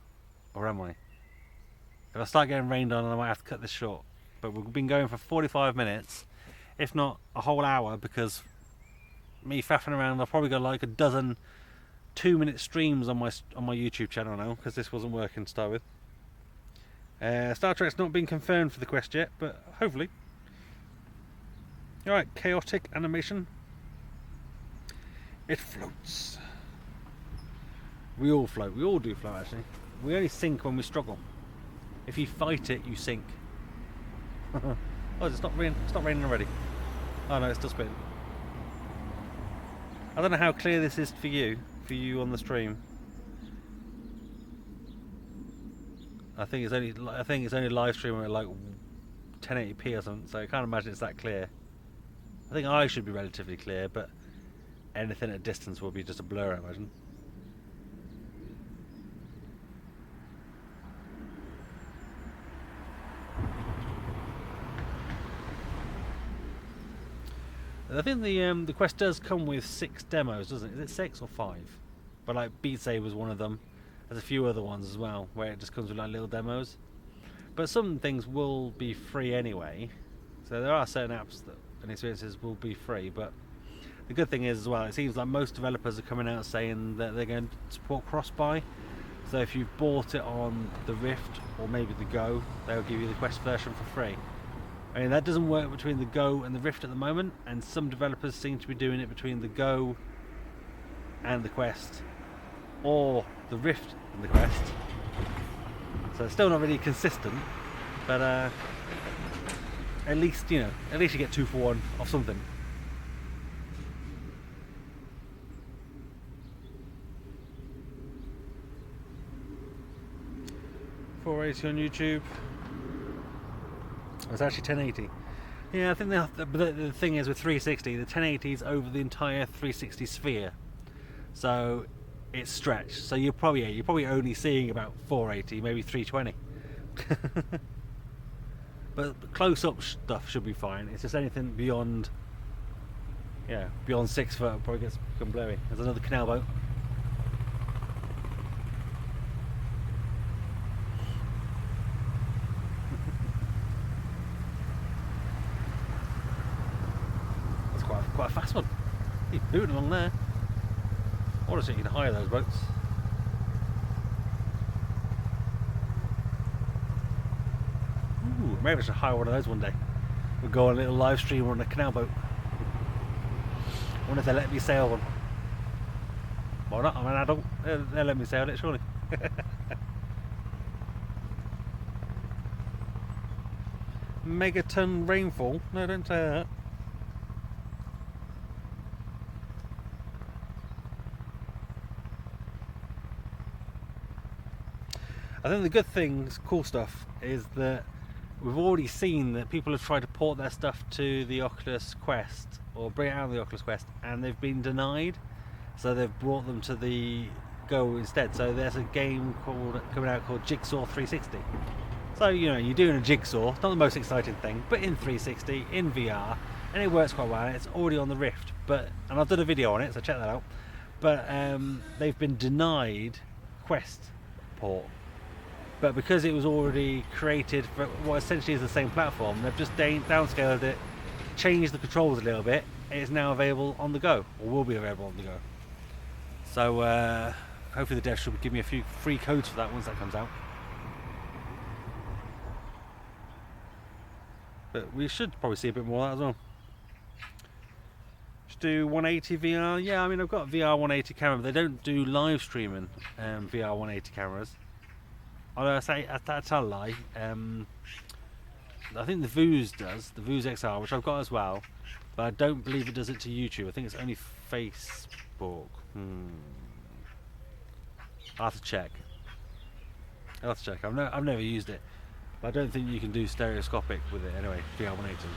Or am I? If I start getting rained on, I might have to cut this short. But we've been going for 45 minutes, if not a whole hour, because me faffing around, I've probably got like a dozen 2-minute streams on my YouTube channel now, because this wasn't working to start with. Star Trek's not been confirmed for the quest yet, but hopefully. Alright, chaotic animation. It floats. We all float. We all do float, actually. We only sink when we struggle. If you fight it, you sink. Oh, it's not raining already. Oh no, it's still spitting. I don't know how clear this is for you on the stream. I think it's only live streaming at like 1080p or something, so I can't imagine it's that clear. I think I should be relatively clear, but anything at distance will be just a blur, I imagine. I think the quest does come with 6 demos, doesn't it? Is it 6 or 5? But like Beat Saber was one of them. There's a few other ones as well, where it just comes with like little demos. But some things will be free anyway. So there are certain apps and experiences will be free, but the good thing is as well, it seems like most developers are coming out saying that they're going to support cross-buy. So if you've bought it on the Rift or maybe the Go, they'll give you the Quest version for free. I mean, that doesn't work between the Go and the Rift at the moment, and some developers seem to be doing it between the Go and the Quest, or the Rift and the Quest. So it's still not really consistent, but at least you get 2 for 1 of something. .480 on YouTube. It's actually 1080. Yeah, I think the thing is with 360, the 1080 is over the entire 360 sphere. so it's stretched. So you're probably only seeing about 480, maybe 320. But close-up stuff should be fine. It's just anything beyond, beyond 6 foot probably become blurry. There's another canal boat. That's quite a fast one. He's booting along there. I want to see if you can hire those boats. Ooh, maybe I should hire one of those one day. We'll go on a little live stream on a canal boat. I wonder if they let me sail one. Why not? I'm an adult. They'll let me sail it, surely. Megaton rainfall? No, don't say that. I think the good things, cool stuff, is that we've already seen that people have tried to port their stuff to the Oculus Quest or bring it out of the Oculus Quest, and they've been denied. So they've brought them to the Go instead. So there's a game coming out called Jigsaw 360. So you're doing a jigsaw. It's not the most exciting thing, but in 360, in VR, and it works quite well. It's already on the Rift, and I've done a video on it, so check that out. But they've been denied Quest port. But because it was already created for what essentially is the same platform, they've just downscaled it, changed the controls a little bit. It's now available on the Go, or will be available on the Go. So hopefully the devs should give me a few free codes for that once that comes out. But we should probably see a bit more of that as well. Should do 180 VR. Yeah, I mean I've got VR 180 camera, but they don't do live streaming VR 180 cameras. Although I say that's a lie. I think the Vuz does, the Vuz XR, which I've got as well, but I don't believe it does it to YouTube. I think it's only Facebook. I'll have to check. I've never used it, but I don't think you can do stereoscopic with it anyway. VR 180.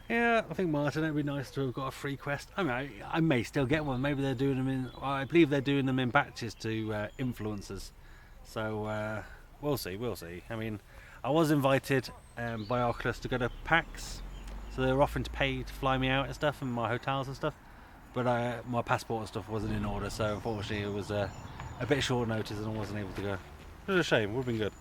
Yeah, I think Martin, it'd be nice to have got a free Quest. I mean, I may still get one. Maybe they're doing them I believe they're doing them in batches to influencers. So we'll see. I mean, I was invited by Oculus to go to PAX, so they were offering to pay to fly me out and stuff, and my hotels and stuff. But my passport and stuff wasn't in order, so unfortunately it was a bit short notice, and I wasn't able to go. It was a shame. It would have been good.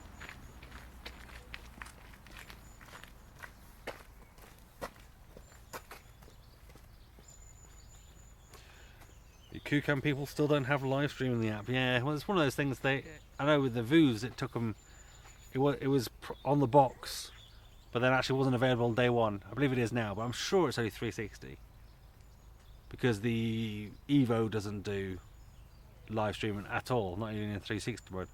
Kukan people still don't have live stream in the app. Yeah, well, it's one of those things. I know with the Vuz, it took them. It was on the box, but then actually wasn't available on day one. I believe it is now, but I'm sure it's only 360 because the Evo doesn't do live streaming at all. Not even in 360 mode.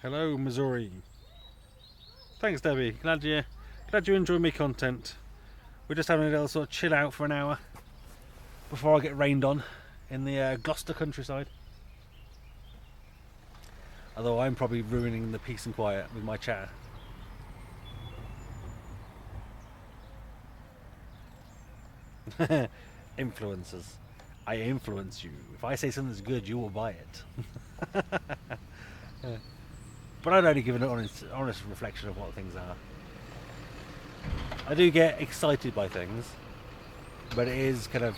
Hello, Missouri. Thanks, Debbie. Glad you enjoy my content. We're just having a little sort of chill out for an hour before I get rained on in the Gloucester countryside. Although I'm probably ruining the peace and quiet with my chatter. Influencers. I influence you. If I say something's good, you will buy it. But I'd only give an honest reflection of what things are. I do get excited by things, but it is kind of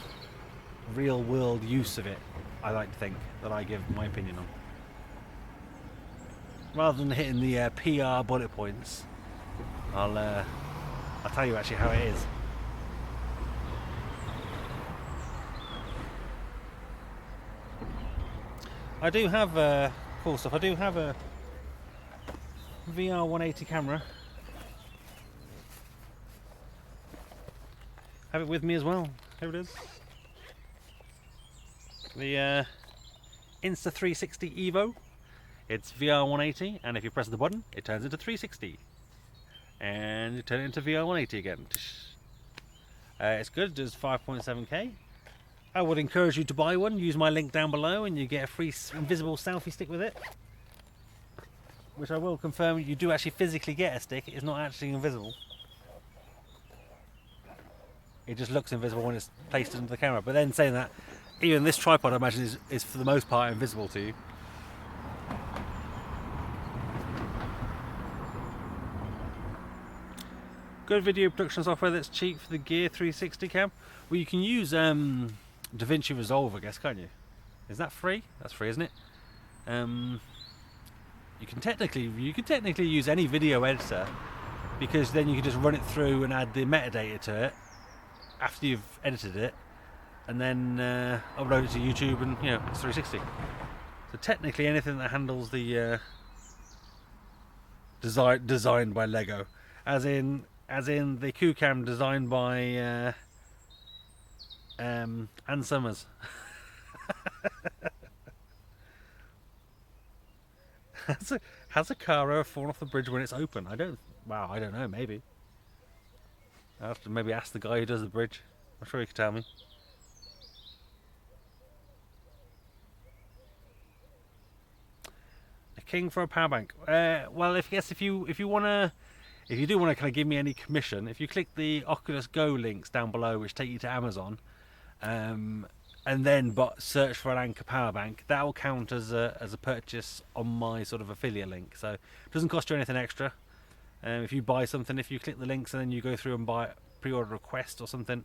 real world use of it, I like to think, that I give my opinion on. Rather than hitting the PR bullet points, I'll tell you actually how it is. I do have cool stuff. I do have a VR 180 camera. have it with me as well. Here it is. The Insta360 Evo. It's VR 180, and if you press the button, it turns into 360. And you turn it into VR 180 again. It's good, it does 5.7K. I would encourage you to buy one. Use my link down below and you get a free invisible selfie stick with it. Which I will confirm, you do actually physically get a stick. It's not actually invisible. It just looks invisible when it's placed into the camera. But then saying that, even this tripod I imagine is for the most part invisible to you. Good video production software that's cheap for the Gear 360 cam. Well, you can use DaVinci Resolve, I guess, can't you? Is that free? That's free, isn't it? You can technically use any video editor, because then you can just run it through and add the metadata to it after you've edited it, and then upload it to YouTube, and you know it's 360. So technically, anything that handles the designed by Lego, as in the QCam designed by Ann Summers. Has a car ever fallen off the bridge when it's open? I don't know, maybe. I'll have to maybe ask the guy who does the bridge. I'm sure he could tell me. A king for a power bank. Well, if you do want to kind of give me any commission, if you click the Oculus Go links down below, which take you to Amazon, and then search for an Anker power bank, that will count as a purchase on my sort of affiliate link. So it doesn't cost you anything extra. If you buy something, if you click the links and then you go through and buy pre-order a Quest or something,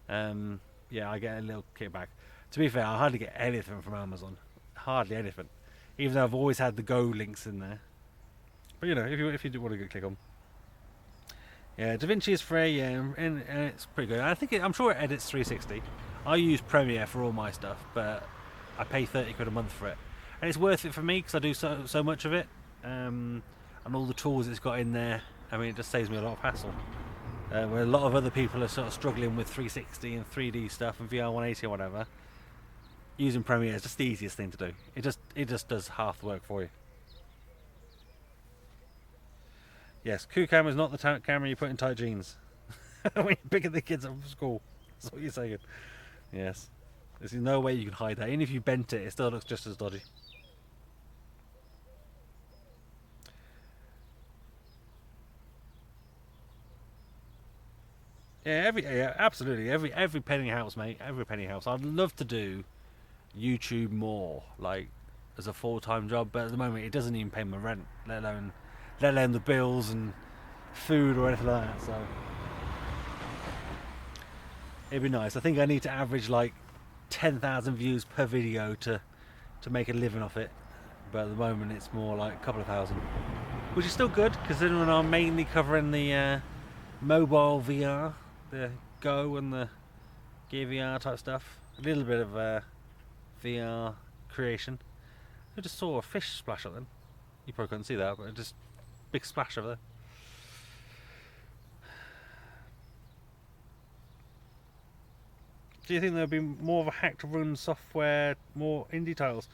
yeah, I get a little kickback. To be fair, I hardly get anything from Amazon, hardly anything, even though I've always had the Go links in there. But you know, if you do want to go click on. Yeah, DaVinci is free, yeah, and it's pretty good. I'm sure it edits 360. I use Premiere for all my stuff, but I pay 30 quid a month for it, and it's worth it for me because I do so much of it, and all the tools it's got in there. I mean, it just saves me a lot of hassle. Where a lot of other people are sort of struggling with 360 and 3D stuff and VR 180 or whatever. Using Premiere is just the easiest thing to do. It just does half the work for you. Yes, QCam is not the camera you put in tight jeans when you're picking the kids up from school. That's what you're saying. Yes. There's no way you can hide that. Even if you bent it, it still looks just as dodgy. Yeah, absolutely. Every penny helps, mate. Every penny helps. I'd love to do YouTube more, like as a full-time job, but at the moment it doesn't even pay my rent, let alone the bills and food or anything like that. So it'd be nice. I think I need to average like 10,000 views per video to make a living off it, but at the moment it's more like a couple of thousand, which is still good considering I'm mainly covering the mobile VR, the Go and the Gear VR type stuff, a little bit of VR creation. I just saw a fish splash up then. You probably couldn't see that, but just big splash over there. Do you think there'll be more of a hack to run software, more indie titles?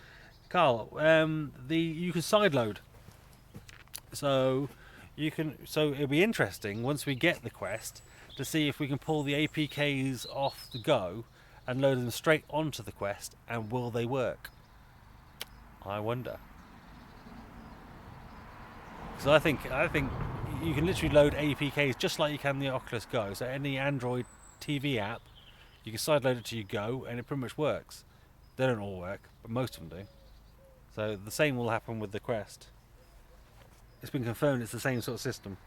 Carl, you can sideload. So it'll be interesting once we get the Quest to see if we can pull the APKs off the Go and load them straight onto the Quest, and will they work? I wonder. Because I think you can literally load APKs just like you can the Oculus Go. So any Android TV app, you can sideload it to your Go, and it pretty much works. They don't all work, but most of them do. So the same will happen with the Quest. It's been confirmed it's the same sort of system.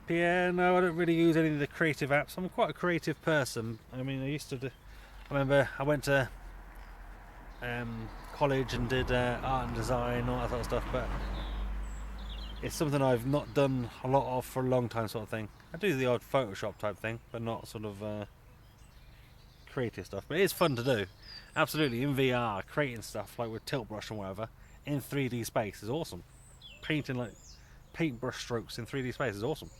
Yeah, no, I don't really use any of the creative apps. I'm quite a creative person. I mean, I remember I went to college and did art and design, all that sort of stuff, but it's something I've not done a lot of for a long time, sort of thing. I do the odd Photoshop type thing, but not sort of creative stuff. But it is fun to do. Absolutely, in VR, creating stuff like with Tilt Brush and whatever, in 3D space is awesome. Painting like paintbrush strokes in 3D space is awesome.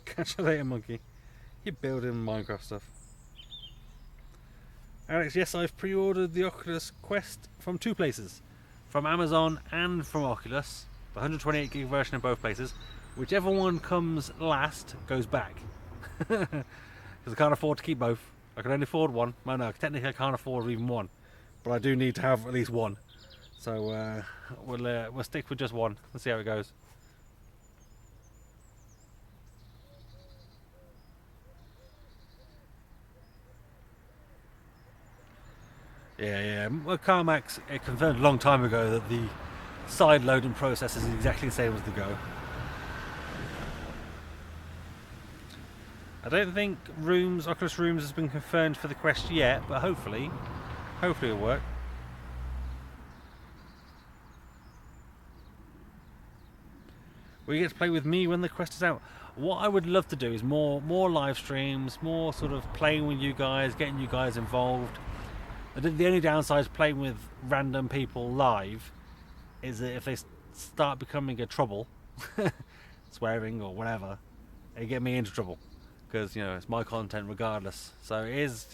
Catch you later, monkey. You're building Minecraft stuff. Alex, yes, I've pre-ordered the Oculus Quest from 2 places. From Amazon and from Oculus. The 128 gig version in both places. Whichever one comes last goes back. Because I can't afford to keep both. I can only afford one. Well, no, technically I can't afford even one. But I do need to have at least one. So we'll stick with just one. Let's see how it goes. Yeah. Well, CarMax, it confirmed a long time ago that the side loading process is exactly the same as the Go. I don't think Oculus Rooms has been confirmed for the Quest yet, but hopefully it'll work. Well, you get to play with me when the Quest is out. What I would love to do is more live streams, more sort of playing with you guys, getting you guys involved. The only downside is playing with random people live is that if they start becoming a trouble, swearing or whatever, they get me into trouble. Because, you know, it's my content regardless. So it is,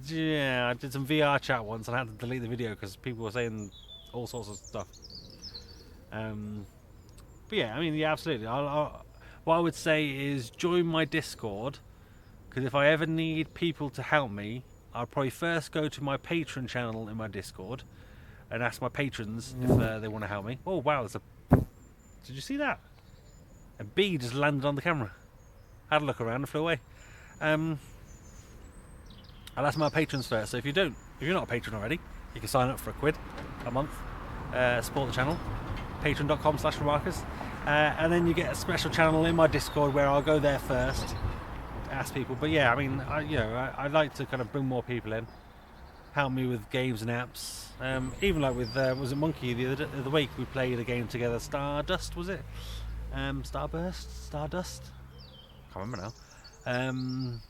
yeah, I did some VR chat once and I had to delete the video because people were saying all sorts of stuff. But yeah, I mean, yeah, absolutely. What I would say is join my Discord, because if I ever need people to help me, I'll probably first go to my Patreon channel in my Discord and ask my patrons if they want to help me. Oh wow, did you see that? A bee just landed on the camera. Had a look around and flew away. I'll ask my patrons first. So if you're not a patron already, you can sign up for £1 a month, support the channel, patreon.com/remarkers, and then you get a special channel in my Discord where I'll go there first, ask people. But yeah, I mean, I'd like to kind of bring more people in, help me with games and apps. Even like with was it Monkey the other week we played a game together, Stardust was it? Stardust. Can't remember now. And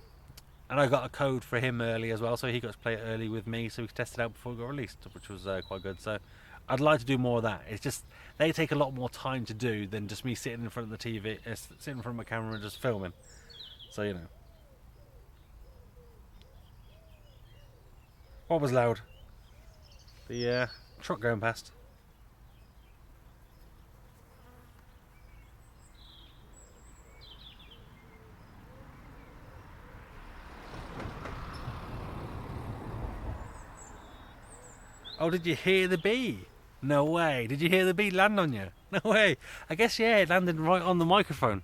I got a code for him early as well, so he got to play it early with me, so we could test it out before it got released, which was quite good. So I'd like to do more of that. It's just they take a lot more time to do than just me sitting in front of the TV, sitting in front of my camera and just filming. So you know. What was loud? The truck going past. Oh, did you hear the bee? No way. Did you hear the bee land on you? No way. I guess, yeah, it landed right on the microphone.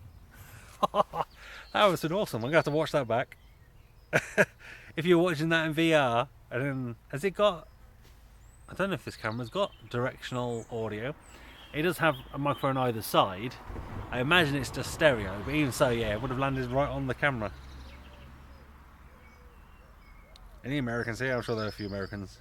That was awesome. I'm going to have to watch that back. If you're watching that in VR, and then, has it got... I don't know if this camera's got directional audio. It does have a microphone either side. I imagine it's just stereo, but even so, yeah, it would have landed right on the camera. Any Americans here? I'm sure there are a few Americans.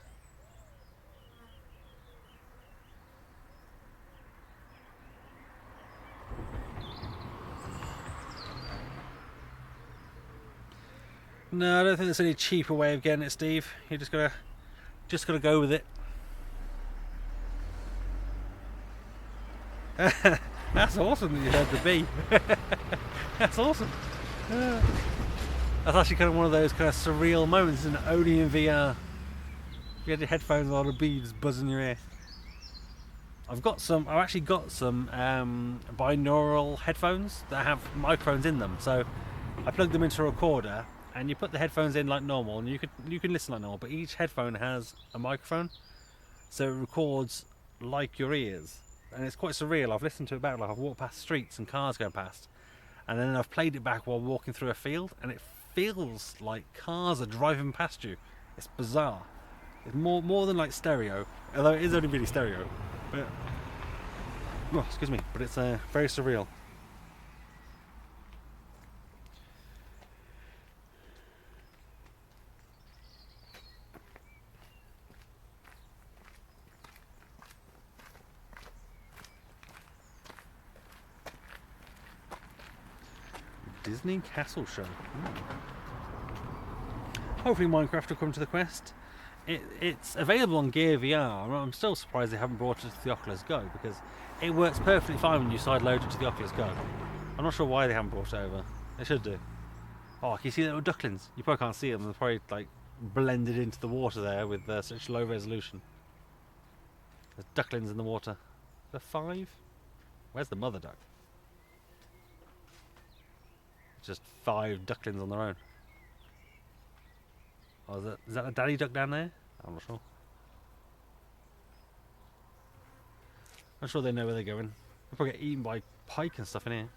No, I don't think there's any cheaper way of getting it, Steve. You just gotta go with it. That's awesome that you heard the bee. That's awesome. That's actually kind of one of those kind of surreal moments, isn't it? Only in VR. You had your headphones on, a bee just buzzing in your ear. I've actually got some binaural headphones that have microphones in them. So I plugged them into a recorder, and you put the headphones in like normal, and you can listen like normal. But each headphone has a microphone, so it records like your ears, and it's quite surreal. I've listened to it back, like I've walked past streets and cars going past, and then I've played it back while walking through a field, and it feels like cars are driving past you. It's bizarre. It's more than like stereo, although it is only really stereo. But excuse me, but it's very surreal. Disney Castle Show. hopefully Minecraft will come to the Quest. It's available on Gear VR. I'm still surprised they haven't brought it to the Oculus Go, because it works perfectly fine when you sideload it to the Oculus Go. I'm not sure why they haven't brought it over. They should do. Oh, can you see the little ducklings? You probably can't see them. They're probably like blended into the water there with such low resolution. There's ducklings in the water. There 5? Where's the mother duck? Just 5 ducklings on their own. Oh, is that a daddy duck down there? I'm not sure. I'm sure they know where they're going. They'll probably get eaten by pike and stuff in here.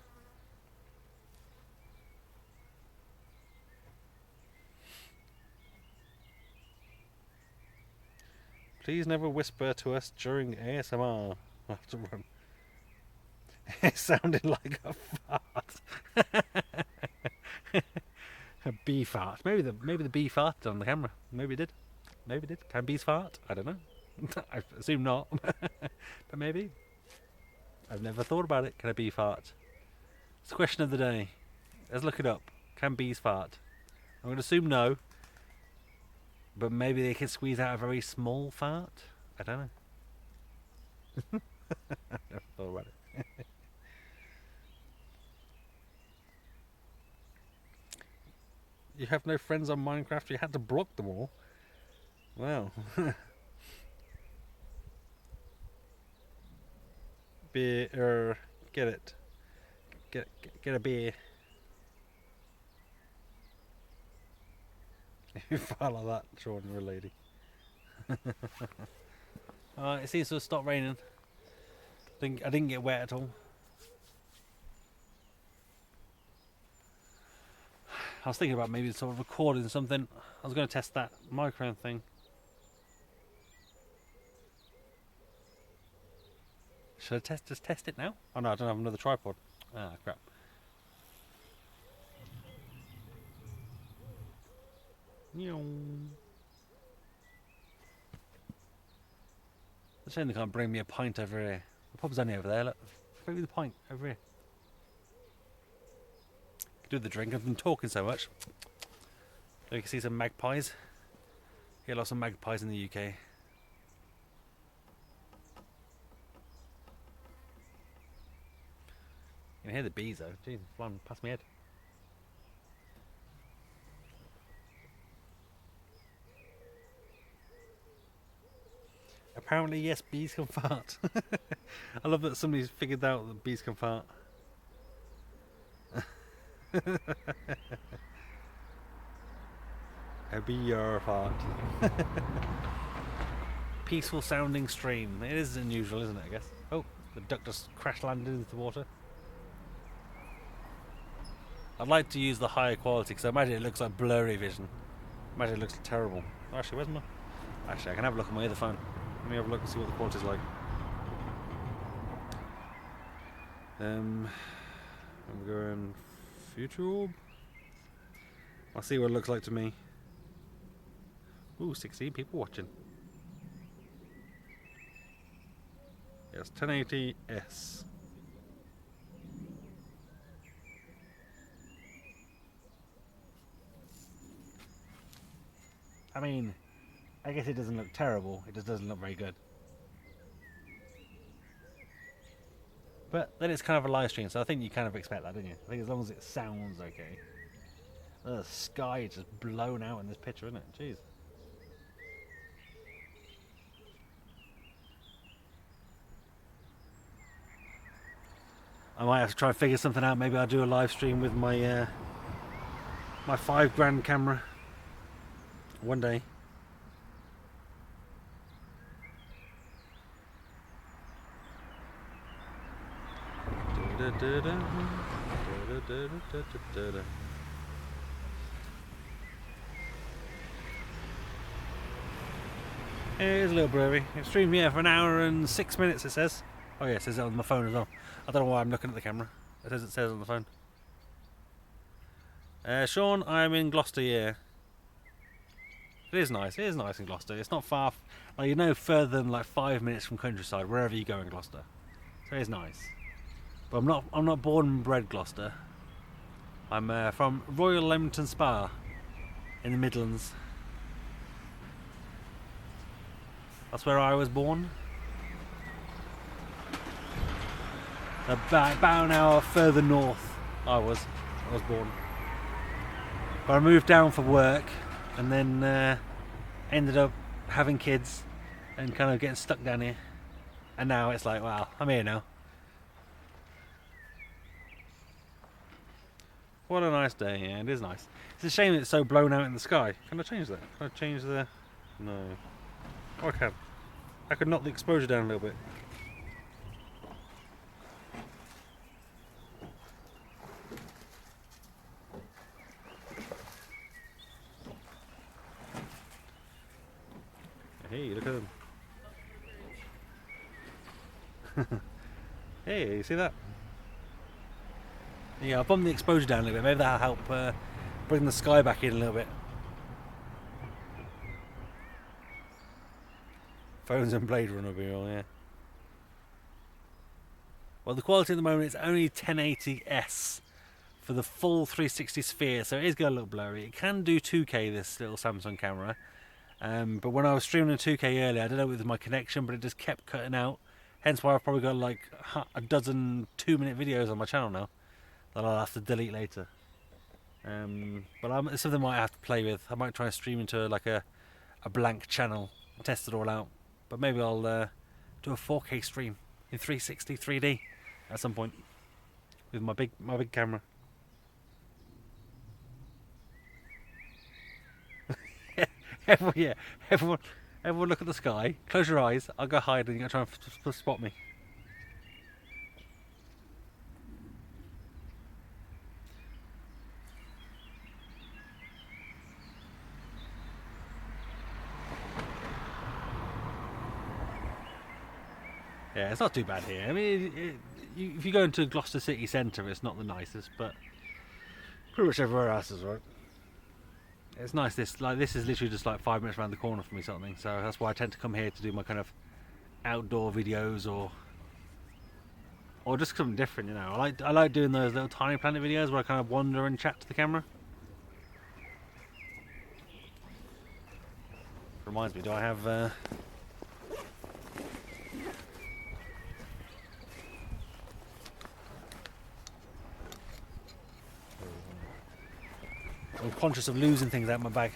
Please never whisper to us during ASMR. I'll have to run. It sounded like a fart. A bee fart. Maybe the bee farted on the camera. Maybe it did. Maybe it did. Can bees fart? I don't know. I assume not. But maybe. I've never thought about it. Can a bee fart? It's the question of the day. Let's look it up. Can bees fart? I'm going to assume no. But maybe they can squeeze out a very small fart? I don't know. I never thought about it. You have no friends on Minecraft, you had to block them all. Wow. Beer, get it. Get a beer. If you fart like that, Sean, you're a lady. It seems to have stopped raining. I didn't get wet at all. I was thinking about maybe sort of recording something. I was going to test that microphone thing. Should I just test it now? Oh no, I don't have another tripod. Ah, crap. It's a shame they can't bring me a pint over here. The pub's only over there, look. Bring me the pint over here. Do the drink. I've been talking so much. So you can see some magpies. Get lots of magpies in the UK. You can hear the bees though. Jeez, flying past my head. Apparently, yes, bees can fart. I love that somebody's figured out that bees can fart. A bee or fart. Peaceful sounding stream. It is unusual, isn't it, I guess? Oh, the duck just crash landed into the water. I'd like to use the higher quality because I imagine it looks like blurry vision. Imagine it looks terrible. Oh, actually, where's my... Actually, I can have a look at my other phone. Let me have a look and see what the quality's like. I'm going future orb. I'll see what it looks like to me. Ooh, 16 people watching. Yes, 1080s. I mean, I guess it doesn't look terrible. It just doesn't look very good. But then it's kind of a live stream, so I think you kind of expect that, don't you? I think as long as it sounds okay. The sky is just blown out in this picture, isn't it? Jeez. I might have to try and figure something out. Maybe I'll do a live stream with my my $5,000 camera one day. Here's a little brewery. It streamed here for 1 hour and 6 minutes, it says. Oh yeah, it says it on my phone as well. I don't know why I'm looking at the camera. It says on the phone. Sean, I'm in Gloucester, yeah. It is nice. It is nice in Gloucester. It's not far, like, you're no further than like 5 minutes from countryside, wherever you go in Gloucester. So it is nice. But I'm not born and bred Gloucester. I'm from Royal Leamington Spa. in the Midlands. That's where I was born. About an hour further north I was born. But I moved down for work and then ended up having kids and kind of getting stuck down here. And now it's like, wow, I'm here now. What a nice day, yeah, it is nice. It's a shame it's so blown out in the sky. Can I change that? Can I change the... No. Oh, I can. I could knock the exposure down a little bit. Hey, look at them. Hey, you see that? Yeah, I'll bump the exposure down a little bit. Maybe that'll help bring the sky back in a little bit. Phones and Blade Runner will be all, yeah. Well, the quality at the moment is only 1080s for the full 360 sphere, so it is getting a little blurry. It can do 2K, this little Samsung camera. But when I was streaming in 2K earlier, I don't know if it was my connection, but it just kept cutting out. Hence why I've probably got like a dozen 2-minute videos on my channel now that I'll have to delete later. But it's something I might have to play with. I might try and stream into like a blank channel, test it all out. But maybe I'll do a 4K stream in 360 3D at some point with my big camera. Everyone look at the sky, close your eyes, I'll go hide and you're trying to spot me. Yeah, it's not too bad here. I mean, if you go into Gloucester city centre, it's not the nicest, but pretty much everywhere else is right. It's nice. This is literally just like 5 minutes around the corner from me, something. So that's why I tend to come here to do my kind of outdoor videos or just something different, you know. I like doing those little Tiny Planet videos where I kind of wander and chat to the camera. Reminds me, do I have? I'm conscious of losing things out of my bag.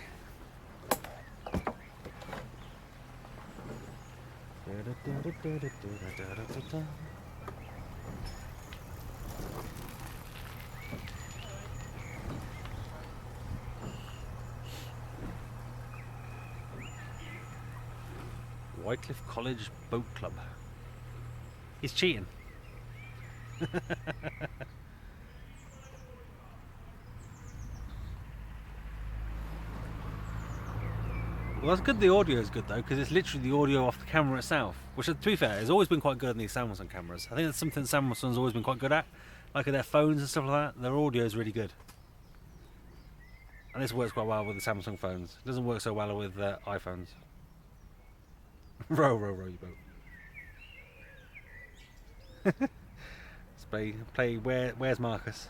Wycliffe College Boat Club. He's cheating. Well, that's good. The audio is good though, because it's literally the audio off the camera itself, which, to be fair, has always been quite good in these Samsung cameras. I think that's something Samsung's always been quite good at, like at their phones and stuff like that. Their audio is really good, and this works quite well with the Samsung phones. It doesn't work so well with iPhones. row, you boat. Let's play. Where's Marcus?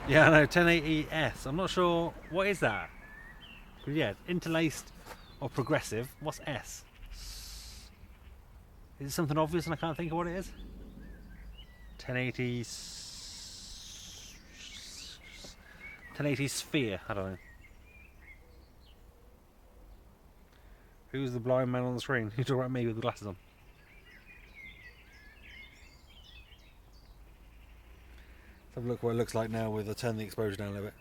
Yeah, I know, 1080s. I'm not sure, what is that? But yeah, interlaced or progressive. What's S? Is it something obvious and I can't think of what it is? 1080 sphere, I don't know. Who's the blind man on the screen? You talking about me with the glasses on? Let's have a look what it looks like now with I turn the exposure down a little bit.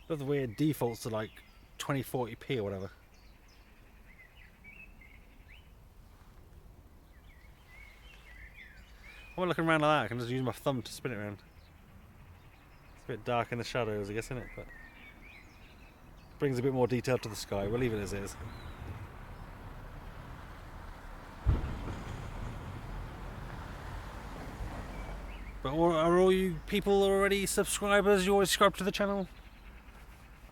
Love the weird defaults to like 2040p or whatever. While looking around like that, I can just use my thumb to spin it around. It's a bit dark in the shadows, I guess, isn't it? But brings a bit more detail to the sky. We'll leave it as is. But are all you people already subscribers? You always subscribe to the channel?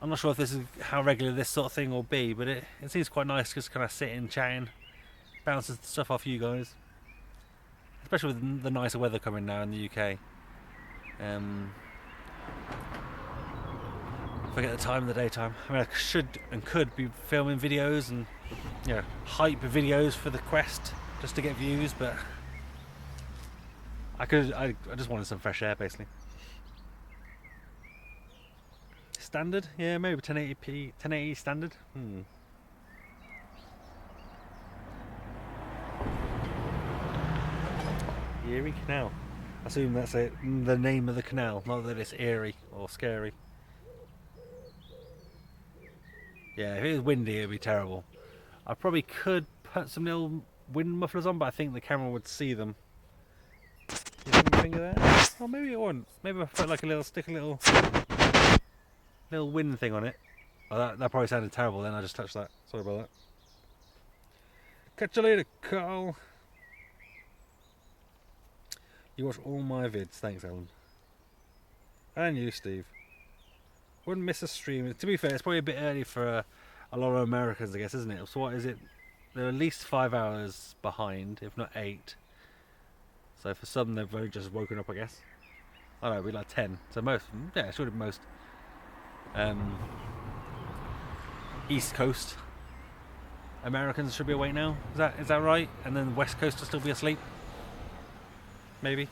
I'm not sure if this is how regular this sort of thing will be, but it seems quite nice just kind of sitting, chatting, bounces stuff off you guys, especially with the nicer weather coming now in the UK. Forget the time of the daytime. I mean, I should and could be filming videos and hype videos for the Quest just to get views, but I just wanted some fresh air basically. Standard, yeah, maybe 1080p, 1080 standard. Erie Canal. I assume that's it, the name of the canal, not that it's eerie or scary. Yeah, if it was windy, it'd be terrible. I probably could put some little wind mufflers on, but I think the camera would see them. You think of that? Oh, maybe it wouldn't. Maybe if I put like stick a little wind thing on it. Oh, that probably sounded terrible. Then I just touched that. Sorry about that. Catch you later, Carl. You watch all my vids. Thanks, Ellen. And you, Steve. Wouldn't miss a stream. To be fair, it's probably a bit early for a lot of Americans, I guess, isn't it? So what is it? They're at least 5 hours behind, if not 8. So for some, they've only just woken up, I guess. I don't know, we're like 10. So most, yeah, sure, most East Coast Americans should be awake now. Is that right? And then the West Coast will still be asleep? Maybe.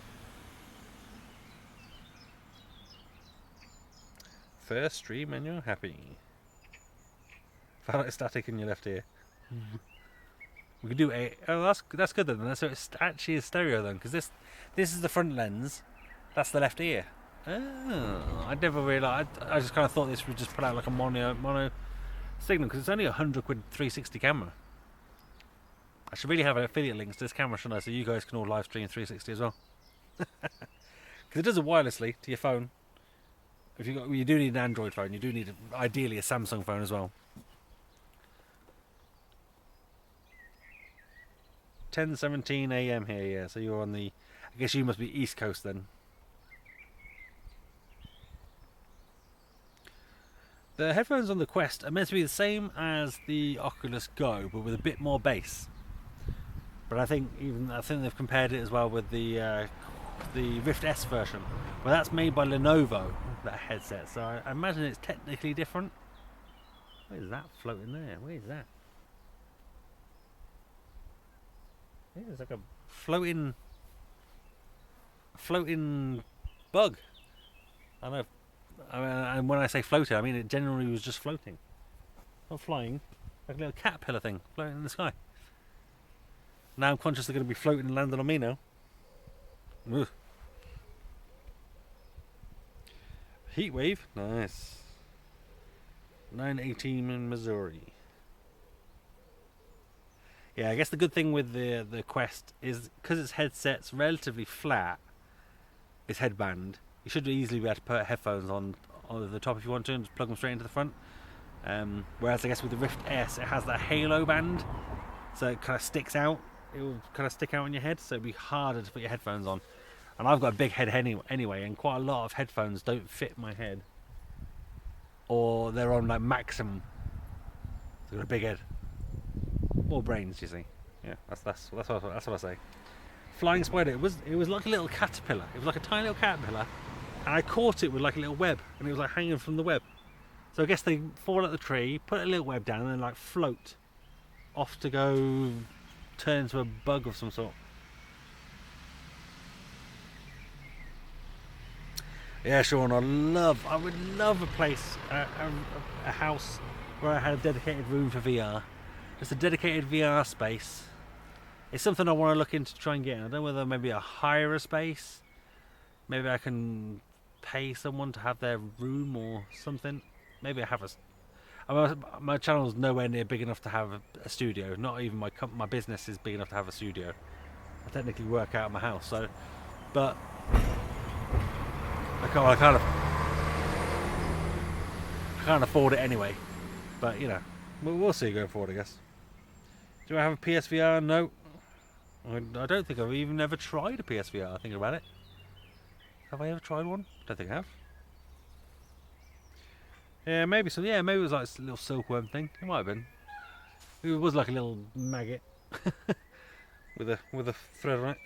First stream and you're happy. Felt like static in your left ear. We could do a. Oh, that's good then. So it's actually a stereo then, because this is the front lens. That's the left ear. Oh, I never realised. I just kind of thought this would just put out like a mono signal, because it's only a £100 360 camera. I should really have affiliate links to this camera, shouldn't I? So you guys can all live stream 360 as well. Because it does it wirelessly to your phone. If you do need an Android phone, you do need ideally a Samsung phone as well. 10:17 AM here, yeah. So you're on the. I guess you must be East Coast then. The headphones on the Quest are meant to be the same as the Oculus Go, but with a bit more bass. But I think they've compared it as well with the Rift S version. Well, that's made by Lenovo, that headset. So I imagine it's technically different. Where is that floating there? Where is that? Yeah, it's like a floating bug. I don't know. And when I say floating, I mean it generally was just floating, not flying, like a little caterpillar thing floating in the sky. Now I'm conscious they're going to be floating and landing on me now. Ugh. Heat wave, nice. 9:18 in Missouri. Yeah, I guess the good thing with the Quest is because its headset's relatively flat, its headband, you should easily be able to put headphones on the top if you want to and just plug them straight into the front. Whereas I guess with the Rift S, it has that halo band, so it kind of sticks out. It will kind of stick out on your head, so it'd be harder to put your headphones on. And I've got a big head anyway, and quite a lot of headphones don't fit my head, or they're on like maximum. So I've got a big head. More brains, you see. Yeah, that's what I say. Flying spider. It was like a little caterpillar. It was like a tiny little caterpillar, and I caught it with like a little web, and it was like hanging from the web. So I guess they fall at the tree, put a little web down, and then like float off to go turn into a bug of some sort. Yeah, Sean. I would love a place, a house where I had a dedicated room for VR. Just a dedicated VR space. It's something I want to look into to try and get in. I don't know whether maybe I hire a space. Maybe I can pay someone to have their room or something. Maybe I have my channel's nowhere near big enough to have a studio. Not even my business is big enough to have a studio. I technically work out of my house, so. But I can't afford it anyway. But you know, we'll see going forward, I guess. Do I have a PSVR? No. I don't think I've even ever tried a PSVR, thinking about it. Have I ever tried one? Don't think I have. Yeah, maybe so. Yeah, maybe it was like a little silkworm thing. It might have been. It was like a little maggot. with a thread on it.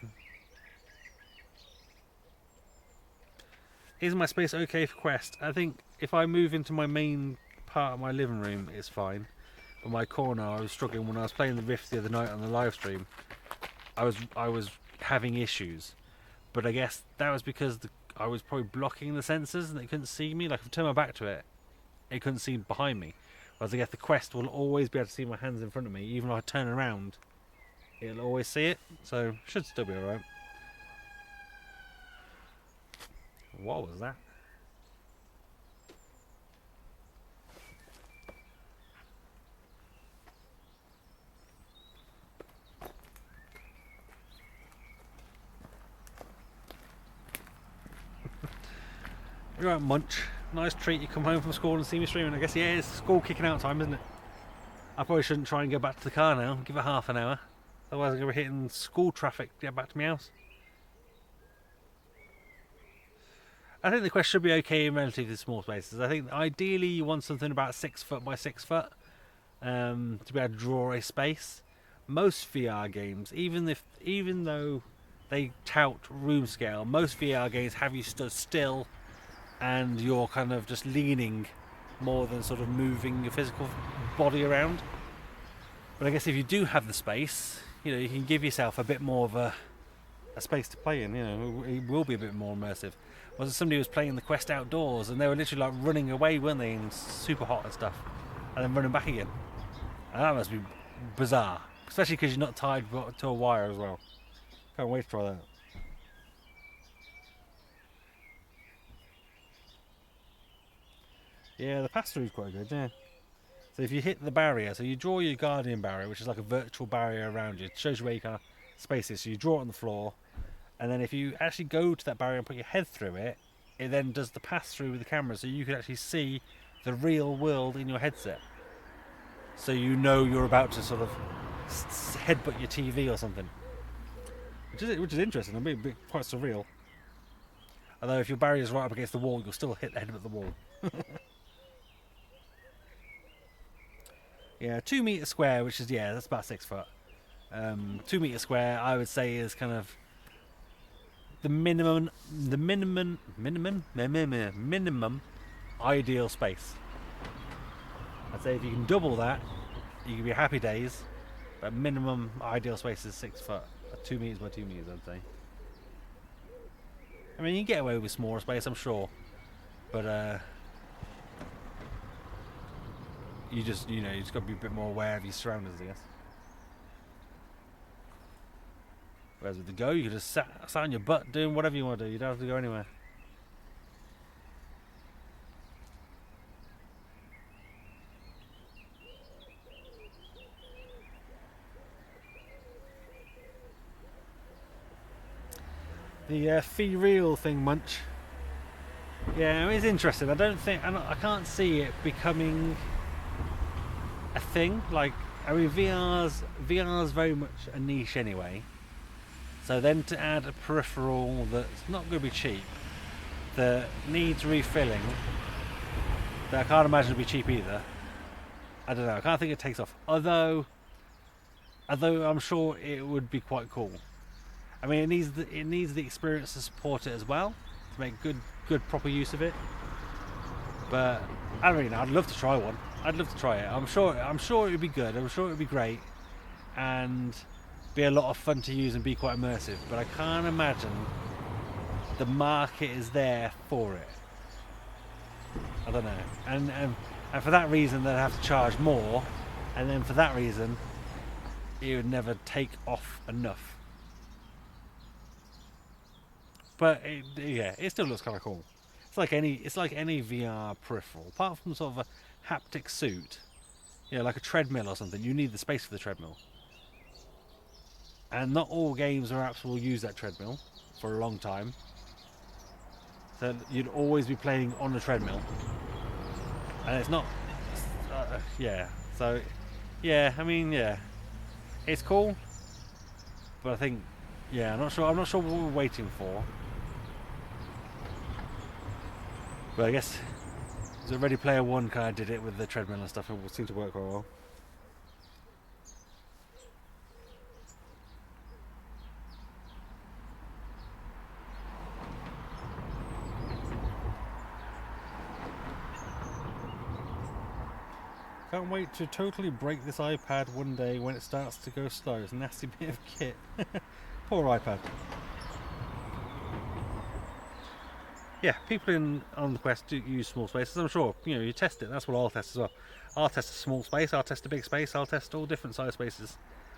Is my space okay for Quest? I think if I move into my main part of my living room, it's fine. But my corner, I was struggling when I was playing the Rift the other night on the live stream. I was having issues, but I guess that was because I was probably blocking the sensors and they couldn't see me. Like if I turn my back to it, it couldn't see behind me. Whereas I guess the Quest will always be able to see my hands in front of me, even if I turn around, it'll always see it. So should still be alright. What was that? You're right, Munch. Nice treat. You come home from school and see me streaming. I guess, yeah, it's school kicking out time, isn't it? I probably shouldn't try and go back to the car now. Give it half an hour. Otherwise I'm going to be hitting school traffic to get back to my house. I think the Quest should be okay in relatively small spaces. I think ideally you want something about 6 foot by 6 foot to be able to draw a space. Most VR games, even though they tout room scale, most VR games have you stood still and you're kind of just leaning more than sort of moving your physical body around. But I guess if you do have the space, you can give yourself a bit more of a space to play in. It will be a bit more immersive. Was somebody was playing the Quest outdoors and they were literally like running away, weren't they, and super hot and stuff, and then running back again. And that must be bizarre, especially because you're not tied to a wire as well. Can't wait to try that. Yeah, the pass-through is quite good, yeah. So if you hit the barrier, so you draw your guardian barrier, which is like a virtual barrier around you. It shows you where your space is. So you draw it on the floor, and then if you actually go to that barrier and put your head through it, it then does the pass-through with the camera, so you can actually see the real world in your headset. So you're about to sort of headbutt your TV or something. Which is interesting. It'll be quite surreal. Although if your barrier's right up against the wall, you'll still headbutt the wall. Yeah, 2 meter square, which is, that's about 6 foot. 2 meter square, I would say, is kind of the minimum ideal space. I'd say if you can double that, you can be happy days. But minimum ideal space is 6 foot, 2 meters by 2 meters, I'd say. I mean, you can get away with smaller space, I'm sure, but you just got to be a bit more aware of your surroundings, I guess. Whereas with the Go, you can just sat on your butt doing whatever you want to do. You don't have to go anywhere. The fee real thing, Munch. Yeah, it's interesting. I can't see it becoming a thing. Like, I mean, VR's very much a niche anyway. So then to add a peripheral that's not going to be cheap, that needs refilling, that I can't imagine will be cheap either. I don't know. I can't think it takes off. Although I'm sure it would be quite cool. I mean, it needs the experience to support it as well, to make good proper use of it. But I don't really know. I'd love to try one. I'd love to try it. I'm sure it would be good. I'm sure it would be great, and be a lot of fun to use and be quite immersive. But I can't imagine the market is there for it. I don't know. And for that reason, they'd have to charge more, and then for that reason, it would never take off enough. But it still looks kind of cool. It's like any VR peripheral, apart from sort of a haptic suit, like a treadmill or something. You need the space for the treadmill, and not all games or apps will use that treadmill for a long time. So you'd always be playing on the treadmill, and it's not. So I mean, it's cool, but I think, I'm not sure what we're waiting for. But I guess the Ready Player One kind of did it with the treadmill and stuff. It seemed to work quite well. Can't wait to totally break this iPad one day when it starts to go slow. It's a nasty bit of kit. Poor iPad. Yeah, people on the Quest do use small spaces. I'm sure, you know, you test it. That's what I'll test as well. I'll test a small space, I'll test a big space, I'll test all different size spaces.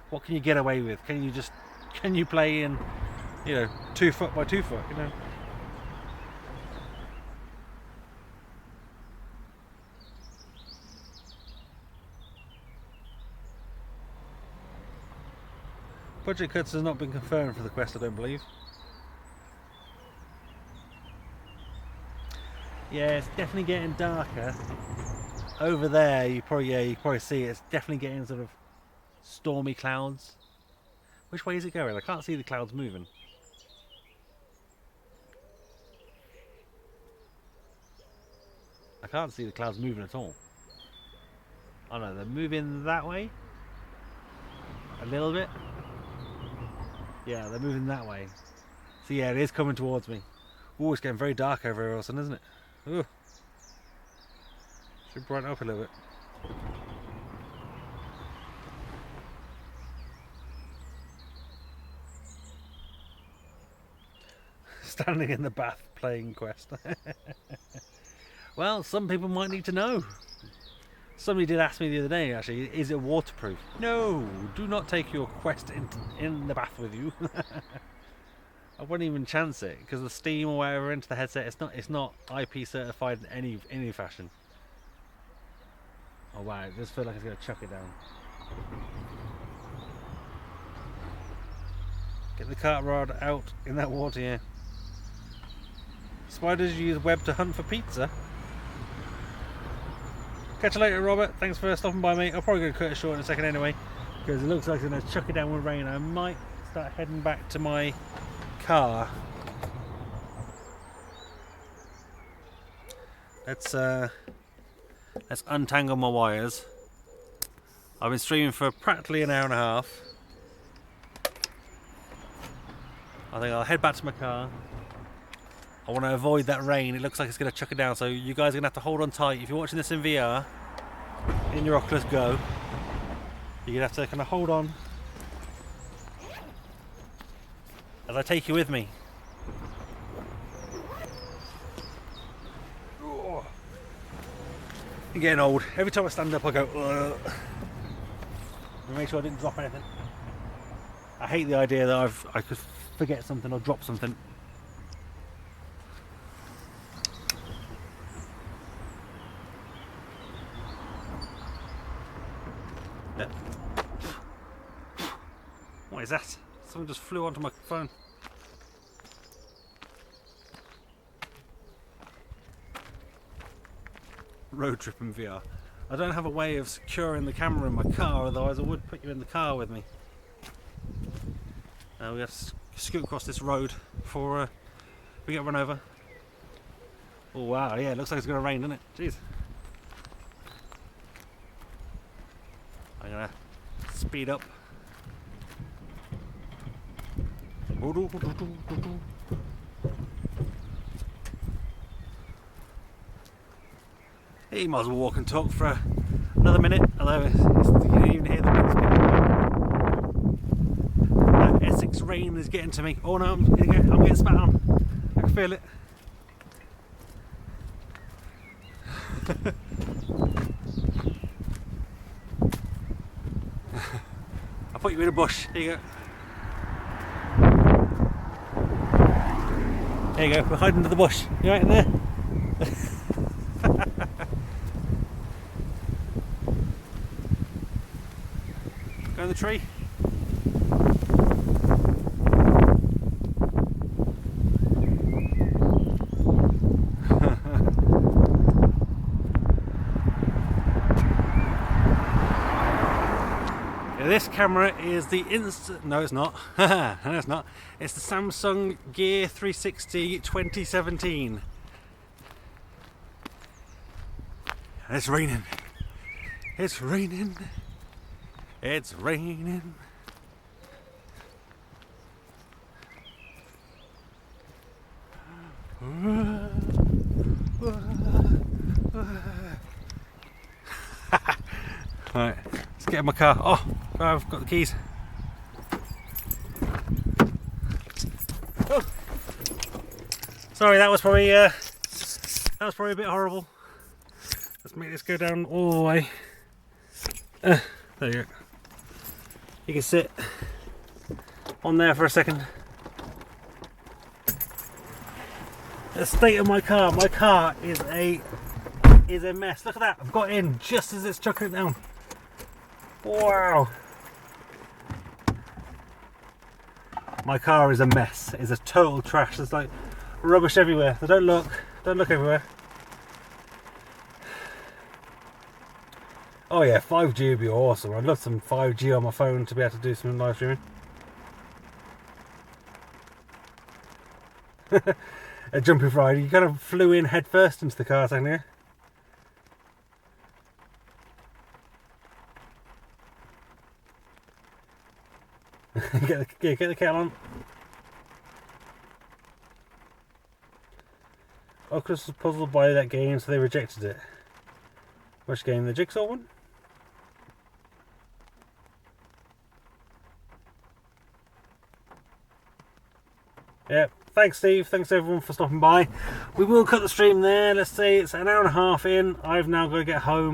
What can you get away with? Can you play in, you know, 2 foot by 2 foot, you know? Budget cuts has not been confirmed for the Quest, I don't believe. Yeah, it's definitely getting darker. Over there, you probably see it's definitely getting sort of stormy clouds. Which way is it going? I can't see the clouds moving. I can't see the clouds moving at all. Oh no, they're moving that way. A little bit. Yeah, they're moving that way. So yeah, it is coming towards me. Oh, it's getting very dark over here, Wilson, isn't it? Ooh. Should brighten up a little bit. Standing in the bath playing Quest. Well, some people might need to know. Somebody did ask me the other day, actually, is it waterproof? No, do not take your Quest in the bath with you. I wouldn't even chance it because the steam or whatever into the headset. It's not IP certified in any fashion. Oh wow, it does feel like it's going to chuck it down. Get the cart rod out in that water here. Spiders use web to hunt for pizza. Catch you later, Robert. Thanks for stopping by, mate. I'm probably going to cut it short in a second anyway, because it looks like it's going to chuck it down with rain. I might start heading back to my car. Let's untangle my wires. I've been streaming for practically an hour and a half. I think I'll head back to my car. I want to avoid that rain. It looks like it's going to chuck it down, so you guys are going to have to hold on tight. If you're watching this in VR, in your Oculus Go, you're going to have to kind of hold on as I take you with me. I'm getting old. Every time I stand up I go, ugh. Make sure I didn't drop anything. I hate the idea that I could forget something or drop something. What is that? Someone just flew onto my phone. Road trip in VR. I don't have a way of securing the camera in my car, otherwise I would put you in the car with me. We have to scoot across this road before we get run over. Oh wow, yeah, it looks like it's going to rain, doesn't it? Jeez. I'm going to speed up. He might as well walk and talk for another minute, although you can even hear the wind speaking. That Essex rain is getting to me. Oh no, I'm getting spat on. I can feel it. I'll put you in a bush. Here you go. There you go, we're hiding under the bush. You right in there? Go in the tree. This camera is the no it's not. No it's not. It's the Samsung Gear 360 2017. And it's raining. It's raining. It's raining. Right, let's get in my car. Oh, I've got the keys. Oh. Sorry, that was probably a bit horrible. Let's make this go down all the way. There you go. You can sit on there for a second. The state of my car. My car is a mess. Look at that. I've got in just as it's chucking it down. Wow. My car is a mess. It's a total trash. There's like rubbish everywhere. So don't look everywhere. Oh yeah, 5G would be awesome. I'd love some 5G on my phone to be able to do some live streaming. A jumping Friday. You kind of flew in head first into the car, didn't you? Get the kettle on. Oculus was puzzled by that game, so they rejected it. Which game? The Jigsaw one? Yeah, thanks Steve, thanks everyone for stopping by. We will cut the stream there. Let's say it's an hour and a half in. I've now got to get home.